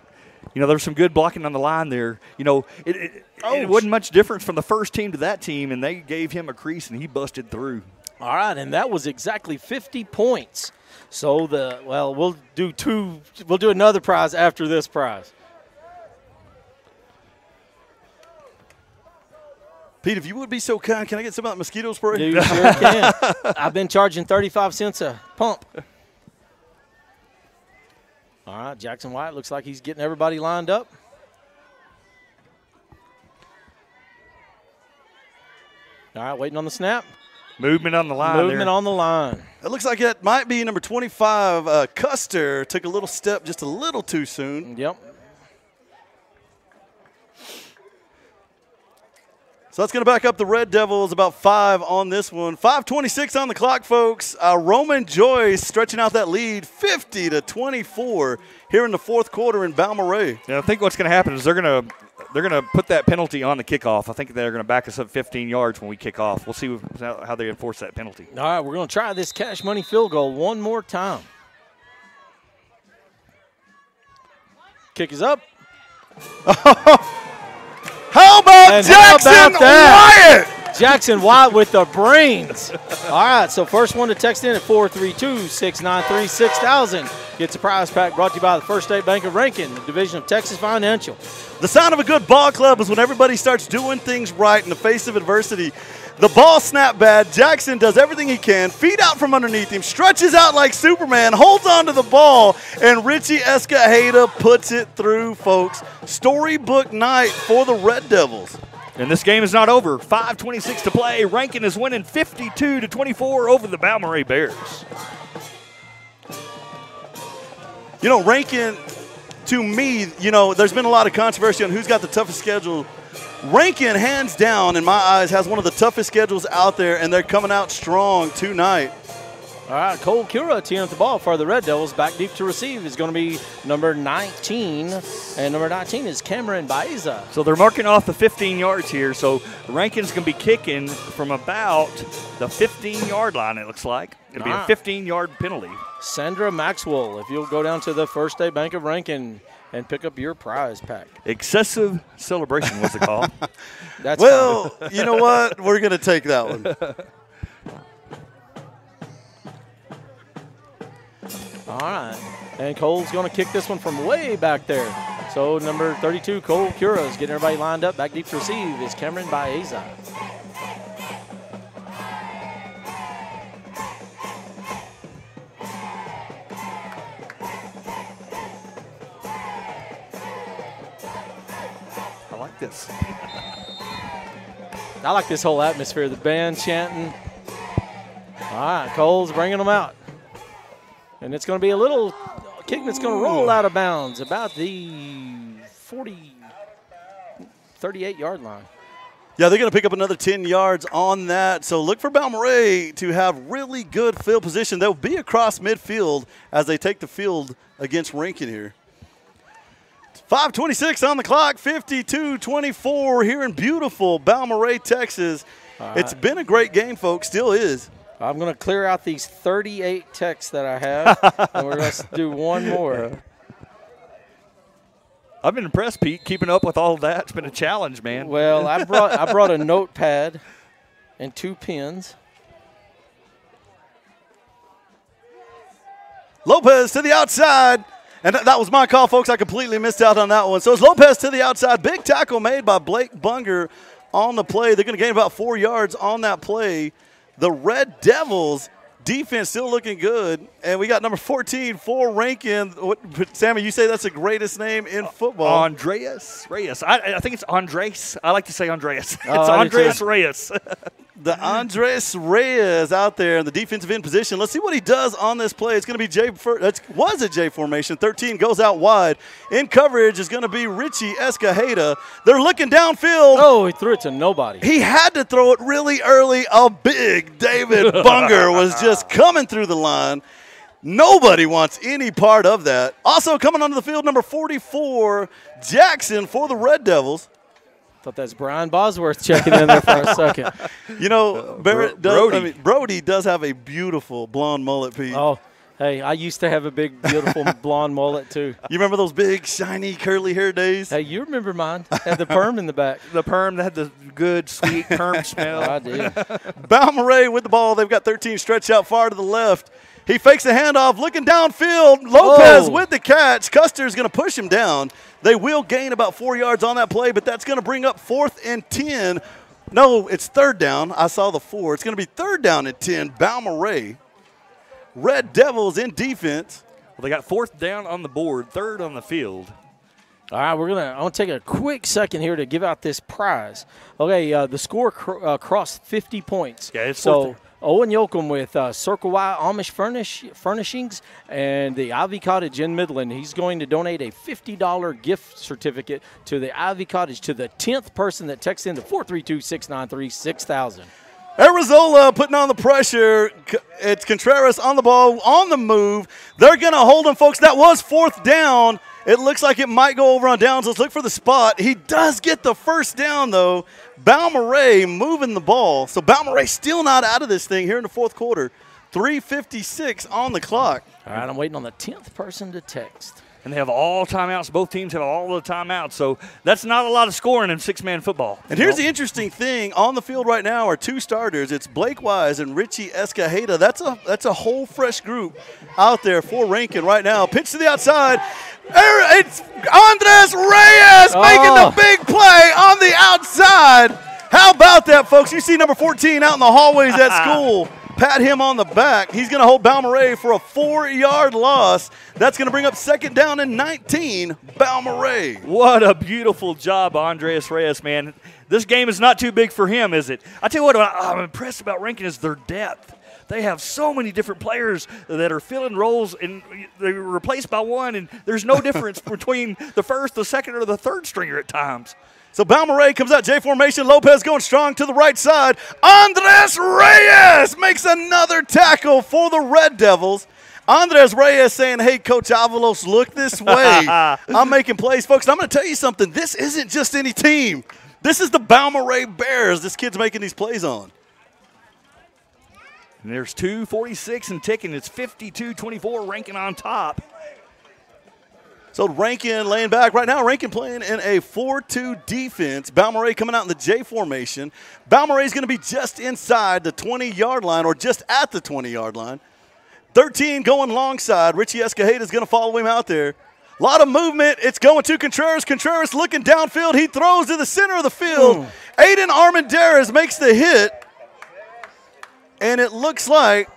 There's some good blocking on the line there. It wasn't much difference from the first team to that team, and they gave him a crease, and he busted through. All right, and that was exactly 50 points. So we'll do another prize after this prize. Pete, if you would be so kind, can I get some of that mosquito spray? You sure can. I've been charging 35 cents a pump. All right, Jackson Wyatt looks like he's getting everybody lined up. All right, waiting on the snap. Movement on the line. On the line. It looks like it might be number 25, Custer. Took a little step just a little too soon. Yep. So that's going to back up the Red Devils, about 5 on this one. 5:26 on the clock, folks. Roman Joyce stretching out that lead, 50-24 here in the 4th quarter in Balmoreha. Yeah, I think what's going to happen is they're going to put that penalty on the kickoff. I think they're going to back us up 15 yards when we kick off. We'll see how they enforce that penalty. All right, we're going to try this cash money field goal one more time. Kick is up. How about Jackson Wyatt? Jackson Wyatt with the brains. All right, so first one to text in at 432-693-6000 gets a prize pack brought to you by the First State Bank of Rankin, the division of Texas Financial. The sign of a good ball club is when everybody starts doing things right in the face of adversity. The ball snapped bad. Jackson does everything he can. Feet out from underneath him. Stretches out like Superman. Holds on to the ball. And Richie Escajeda puts it through, folks. Storybook night for the Red Devils. And this game is not over. 5:26 to play. Rankin is winning 52-24 over the Balmoreha Bears. Rankin, to me, there's been a lot of controversy on who's got the toughest schedule. Rankin, hands down, in my eyes, has one of the toughest schedules out there, and they're coming out strong tonight. All right, Cole Cura teeing up the ball for the Red Devils. Back deep to receive is going to be number 19, and number 19 is Cameron Baeza. So they're marking off the 15 yards here, so Rankin's going to be kicking from about the 15-yard line, it looks like. It'll be a 15-yard penalty. Sandra Maxwell, if you'll go down to the First State Bank of Rankin and pick up your prize pack. Excessive celebration was the call. That's well, you know what? We're going to take that one. All right. And Cole's going to kick this one from way back there. So number 32, Cole Cura, is getting everybody lined up. Back deep to receive is Cameron Baeza. I like this. I like this whole atmosphere. The band chanting. All right, Cole's bringing them out. And it's going to be a little kick that's going to roll out of bounds about the 38-yard line. Yeah, they're going to pick up another 10 yards on that. So look for Balmoreha to have really good field position. They'll be across midfield as they take the field against Rankin here. 5:26 on the clock, 52-24 here in beautiful Balmoreha, Texas. Right. It's been a great game, folks. Still is. I'm going to clear out these 38 texts that I have, and we're going to do one more. I've been impressed, Pete, keeping up with all of that. It's been a challenge, man. Well, I brought a notepad and 2 pens. Lopez to the outside. And that was my call, folks. I completely missed out on that one. So it's Lopez to the outside. Big tackle made by Blake Bunger on the play. They're going to gain about 4 yards on that play. The Red Devils defense still looking good. And we got number 14 for Rankin. Sammy, you say that's the greatest name in football. Andreas Reyes. I think it's Andres. I like to say Andreas. It's I do Andreas too. Reyes. The Andres Reyes out there in the defensive end position. Let's see what he does on this play. It's going to be was a J formation. 13 goes out wide. In coverage is going to be Richie Escajeda. They're looking downfield. Oh, he threw it to nobody. He had to throw it really early. A big David Bunger was just coming through the line. Nobody wants any part of that. Also coming onto the field, number 44, Jackson for the Red Devils. Thought that's Brian Bosworth checking in there for a second. You know, Brody does have a beautiful blonde mullet, Pete. Oh, hey, I used to have a big, beautiful blonde mullet, too. You remember those big, shiny, curly hair days? Hey, you remember mine. Had the perm in the back. The perm that had the good, sweet perm smell. I did. Balmoreha with the ball. They've got 13 stretched out far to the left. He fakes the handoff, looking downfield. Lopez with the catch. Custer's going to push him down. They will gain about 4 yards on that play, but that's going to bring up 4th and 10. No, it's 3rd down. I saw the 4. It's going to be 3rd down and 10. Balmoreha. Red Devils in defense. Well, they got 4th down on the board, 3rd on the field. All right, I want to take a quick second here to give out this prize. Okay, the score crossed 50 points. Yeah, it's so Owen Yoakum with Circle Y Amish Furnishings and the Ivy Cottage in Midland. He's going to donate a $50 gift certificate to the Ivy Cottage to the 10th person that texts in to 432-693-6000. Arizona putting on the pressure. It's Contreras on the ball, on the move. They're going to hold him, folks. That was 4th down. It looks like it might go over on downs. Let's look for the spot. He does get the 1st down, though. Balmoreha moving the ball. So Balmoreha still not out of this thing here in the 4th quarter. 3:56 on the clock. All right, I'm waiting on the 10th person to text. And they have all timeouts. Both teams have all the timeouts. So that's not a lot of scoring in 6-man football. And here's the interesting thing. On the field right now are 2 starters. It's Blake Wise and Richie Escajeda. That's a whole fresh group out there for Rankin right now. Pitch to the outside. It's Andres Reyes making the big play on the outside. How about that, folks? You see number 14 out in the hallways at school. Pat him on the back. He's going to hold Balmoreha for a 4-yard loss. That's going to bring up 2nd down and 19, Balmoreha. What a beautiful job, Andreas Reyes, man. This game is not too big for him, is it? I tell you what, I'm impressed about Rankin is their depth. They have so many different players that are filling roles, and they're replaced by one, and there's no difference between the 1st, the 2nd, or the 3rd stringer at times. So Balmoreha comes out J formation. Lopez going strong to the right side. Andres Reyes makes another tackle for the Red Devils. Andres Reyes saying, hey, Coach Avalos, look this way. I'm making plays. Folks, and I'm going to tell you something. This isn't just any team. This is the Balmoreha Bears this kid's making these plays on. And there's 2:46 and ticking. It's 52-24, Rankin on top. So Rankin laying back right now. Rankin playing in a 4-2 defense. Balmoreha coming out in the J formation. Balmoreha is going to be just inside the 20-yard line or just at the 20-yard line. 13 going long side. Richie Escajeda is going to follow him out there. A lot of movement. It's going to Contreras. Contreras looking downfield. He throws to the center of the field. Aiden Armendariz makes the hit. And it looks like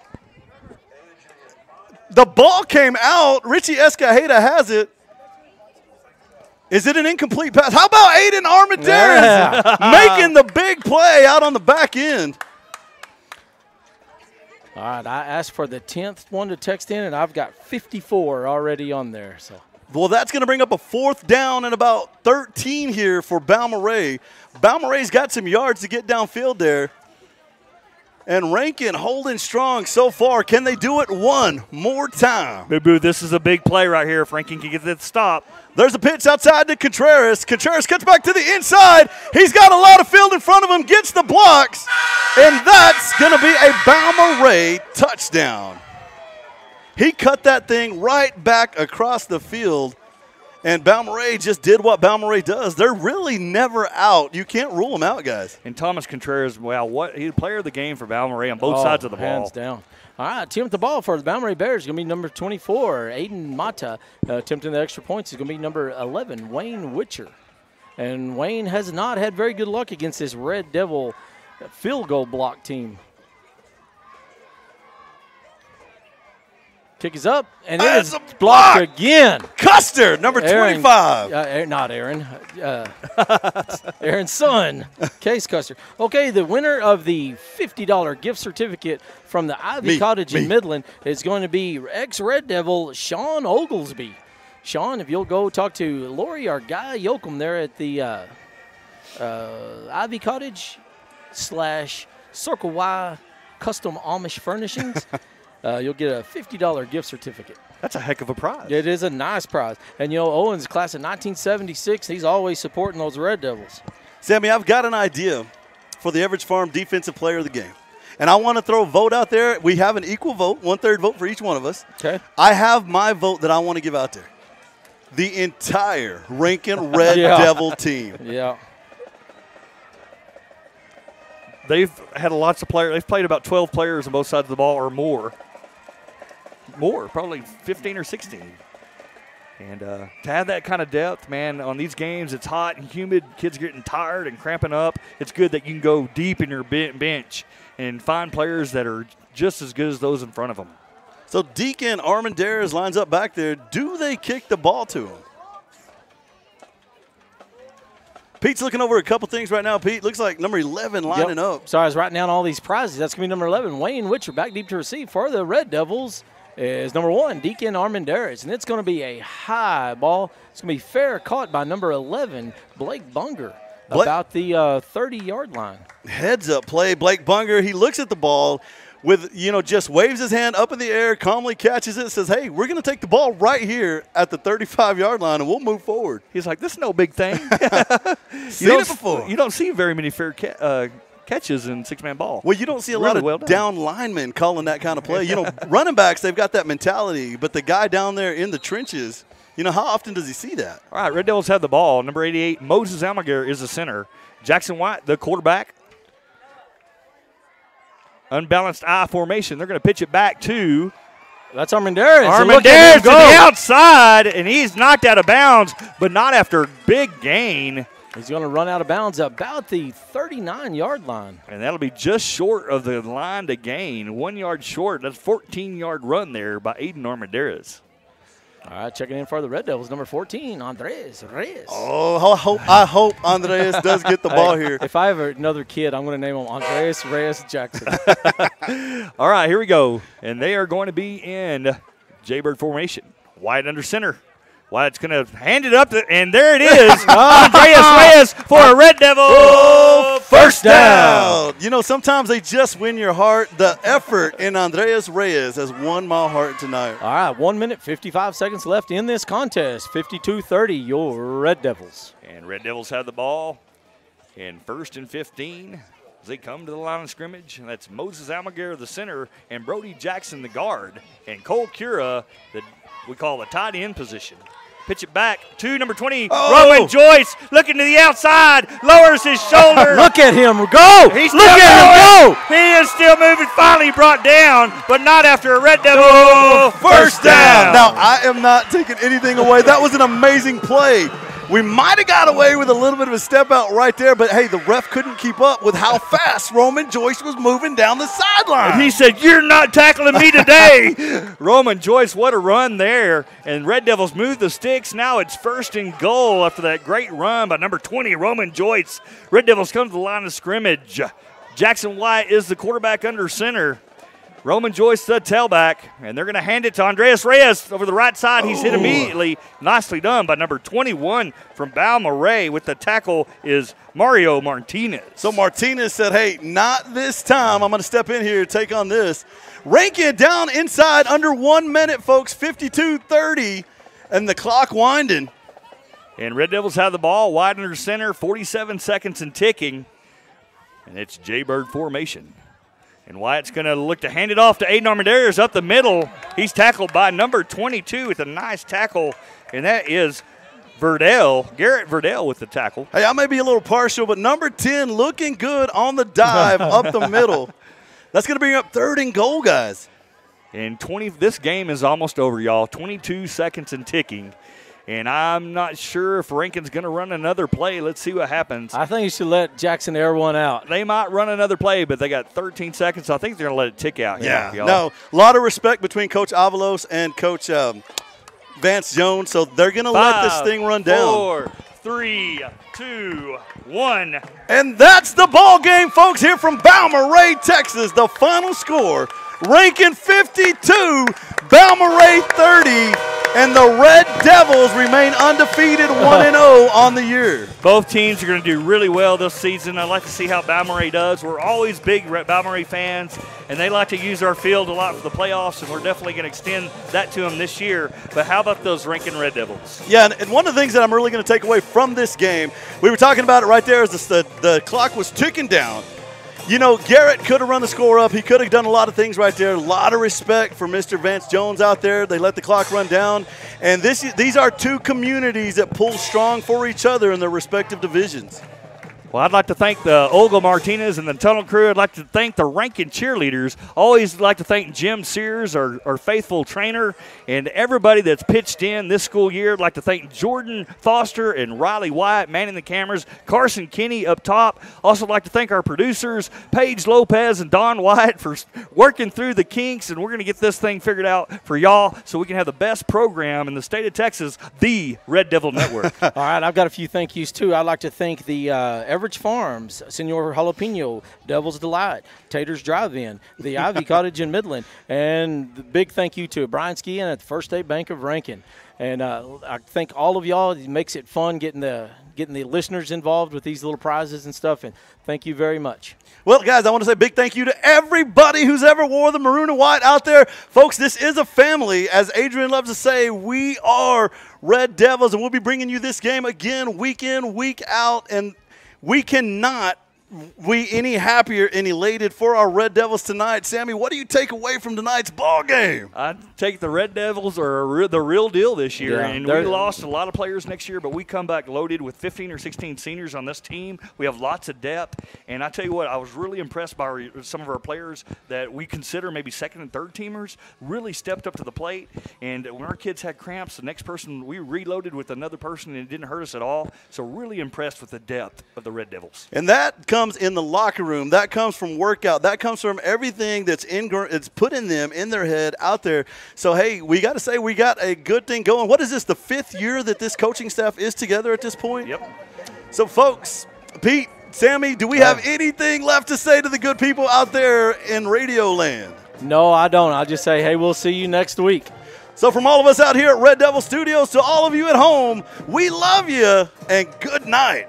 the ball came out. Richie Escajeda has it. Is it an incomplete pass? How about Aiden Armendariz making the big play out on the back end? All right, I asked for the 10th one to text in, and I've got 54 already on there. So, well, that's going to bring up a 4th down and about 13 here for Balmoreha. Balmoreha's got some yards to get downfield there. And Rankin holding strong so far. Can they do it one more time? Boo-boo, this is a big play right here if Rankin can get that stop. There's a pitch outside to Contreras. Contreras cuts back to the inside. He's got a lot of field in front of him, gets the blocks, and that's going to be a Balmoreha touchdown. He cut that thing right back across the field, and Balmoreha just did what Balmoreha does. They're really never out. You can't rule them out, guys. And Thomas Contreras, wow, he's the player of the game for Balmoreha on both sides of the ball. Hands down. All right, team with the ball for the Balmoreha Bears is going to be number 24, Aiden Mata. Attempting the extra points is going to be number 11, Wayne Witcher. And Wayne has not had very good luck against this Red Devil field goal block team. Kick is up, and it is blocked again. Custer, number 25. Not Aaron. Aaron's son, Case Custer. Okay, the winner of the $50 gift certificate from the Ivy Cottage in Midland is going to be ex-Red Devil Sean Oglesby. Sean, if you'll go talk to Lori or Guy Yoakum there at the Ivy Cottage / Circle Y Custom Amish Furnishings, you'll get a $50 gift certificate. That's a heck of a prize. It is a nice prize. And, you know, Owen's class of 1976, he's always supporting those Red Devils. Sammy, I've got an idea for the Average Farm Defensive Player of the Game. And I want to throw a vote out there. We have an equal vote, 1/3 vote for each one of us. Okay. I have my vote that I want to give out there. The entire Rankin Red Devil team. Yeah. They've had lots of players. They've played about 12 players on both sides of the ball or more. Probably 15 or 16. And to have that kind of depth, man, on these games, it's hot and humid. Kids are getting tired and cramping up. It's good that you can go deep in your bench and find players that are just as good as those in front of them. So Deacon Armendariz lines up back there. Do they kick the ball to him? Pete's looking over a couple things right now. Pete, looks like number 11 lining up. So I was writing down all these prizes. That's going to be number 11, Wayne Witcher, back deep to receive for the Red Devils is number 1, Deacon Armendariz. And it's going to be a high ball. It's going to be fair caught by number 11, Blake Bunger, about the 30-yard line. Heads up play. Blake Bunger, he looks at the ball with, just waves his hand up in the air, calmly catches it, says, hey, we're going to take the ball right here at the 35-yard line, and we'll move forward. He's like, this is no big thing. Seen it before. You don't see very many fair catches in six-man ball. Well, you don't see a lot of down linemen calling that kind of play. Running backs, they've got that mentality, but the guy down there in the trenches, how often does he see that? All right, Red Devils have the ball. Number 88, Moses Almaguer is the center. Jackson White, the quarterback. Unbalanced I formation. They're going to pitch it back to That's Armendariz. Armendariz to the outside, and he's knocked out of bounds, but not after a big gain. He's going to run out of bounds about the 39-yard line. And that'll be just short of the line to gain. 1 yard short. That's a 14-yard run there by Aiden Armendariz. All right, checking in for the Red Devils, number 14, Andres Reyes. Oh, I hope Andres does get the ball here. If I have another kid, I'm going to name him Andres Reyes Jackson. All right, here we go. And they are going to be in Jaybird formation. White under center. White's going to hand it up, and there it is. Andres Reyes for a Red Devil. First down. Sometimes they just win your heart. The effort in Andres Reyes has won my heart tonight. All right, 1 minute, 55 seconds left in this contest. 52-30, your Red Devils. And Red Devils have the ball in 1st and 15 as they come to the line of scrimmage. And that's Moses Almaguer, the center, and Brody Jackson, the guard, and Cole Cura, the we call the tight end position. Pitch it back to number 20, Roman Joyce, looking to the outside, lowers his shoulder. Look at him go! Look at him go! He is still moving, finally brought down, but not after a Red Devil first down. Now, I am not taking anything away. That was an amazing play. We might have got away with a little bit of a step out right there, but hey, the ref couldn't keep up with how fast Roman Joyce was moving down the sideline. And he said, "You're not tackling me today." Roman Joyce, what a run there. And Red Devils move the sticks. Now it's 1st and goal after that great run by number 20, Roman Joyce. Red Devils come to the line of scrimmage. Jackson White is the quarterback under center. Roman Joyce, the tailback, and they're going to hand it to Andreas Reyes over the right side. He's hit immediately. Nicely done by number 21 from Balmoreha. With the tackle is Mario Martinez. So Martinez said, hey, not this time. I'm going to step in here and take on this. Rankin down inside under 1 minute, folks, 52-30, and the clock winding. And Red Devils have the ball, wide under center, 47 seconds and ticking. And it's Jaybird formation. And Wyatt's going to look to hand it off to Aiden Armendariz up the middle. He's tackled by number 22 with a nice tackle, and that is Verdell, Garrett Verdell with the tackle. Hey, I may be a little partial, but number 10 looking good on the dive up the middle. That's going to bring up 3rd and goal, guys. And this game is almost over, y'all. 22 seconds and ticking. And I'm not sure if Rankin's going to run another play. Let's see what happens. I think you should let Jackson air one out. They might run another play, but they got 13 seconds, so I think they're going to let it tick out. Yeah, y'all. No, a lot of respect between Coach Avalos and Coach Vance Jones, so they're going to let this thing run down. 4, 3, 2, 1. And that's the ball game, folks, here from Balmoreha, Texas. The final score, Rankin 52, Balmoreha 30. And the Red Devils remain undefeated 1-0 on the year. Both teams are going to do really well this season. I'd like to see how Balmoreha does. We're always big Balmoreha fans, and they like to use our field a lot for the playoffs, and we're definitely going to extend that to them this year. But how about those Rankin Red Devils? Yeah, and one of the things that I'm really going to take away from this game, we were talking about it right there as the clock was ticking down. You know, Garrett could have run the score up. He could have done a lot of things right there. A lot of respect for Mr. Vance Jones out there. They let the clock run down. And these are two communities that pull strong for each other in their respective divisions. Well, I'd like to thank the Olga Martinez and the tunnel crew. I'd like to thank the Rankin cheerleaders. Always like to thank Jim Sears, our faithful trainer, and everybody that's pitched in this school year. I'd like to thank Jordan Foster and Riley Wyatt manning the cameras, Carson Kinney up top. Also like to thank our producers, Paige Lopez and Don Wyatt, for working through the kinks, and we're going to get this thing figured out for y'all so we can have the best program in the state of Texas, the Red Devil Network. All right, I've got a few thank yous, too. I'd like to thank the Everidge Farms, Senor Jalapeno, Devil's Delight, Tater's Drive-In, the Ivy Cottage in Midland, and the big thank you to Brian Skian at the First State Bank of Rankin. And I thank all of y'all. It makes it fun getting the listeners involved with these little prizes and stuff, and thank you very much. Well, guys, I want to say a big thank you to everybody who's ever wore the maroon and white out there. Folks, this is a family. As Adrian loves to say, we are Red Devils, and we'll be bringing you this game again week in, week out, and we cannot be any happier and elated for our Red Devils tonight. Sammy, what do you take away from tonight's ball game? I take the Red Devils are the real deal this year, Yeah, and we lost a lot of players next year, but we come back loaded with 15 or 16 seniors on this team. We have lots of depth, and I tell you what, I was really impressed by some of our players that we consider maybe second and third teamers really stepped up to the plate, and when our kids had cramps, the next person, we reloaded with another person, and it didn't hurt us at all. So really impressed with the depth of the Red Devils. And that comes in the locker room. That comes from workout. That comes from everything that's it's put in them, in their head, out there. So, hey, we got to say we got a good thing going. What is this, the 5th year that this coaching staff is together at this point? Yep. So, folks, Pete, Sammy, do we have anything left to say to the good people out there in Radio Land? No, I don't. I'll just say, hey, we'll see you next week. So from all of us out here at Red Devil Studios to all of you at home, we love you and good night.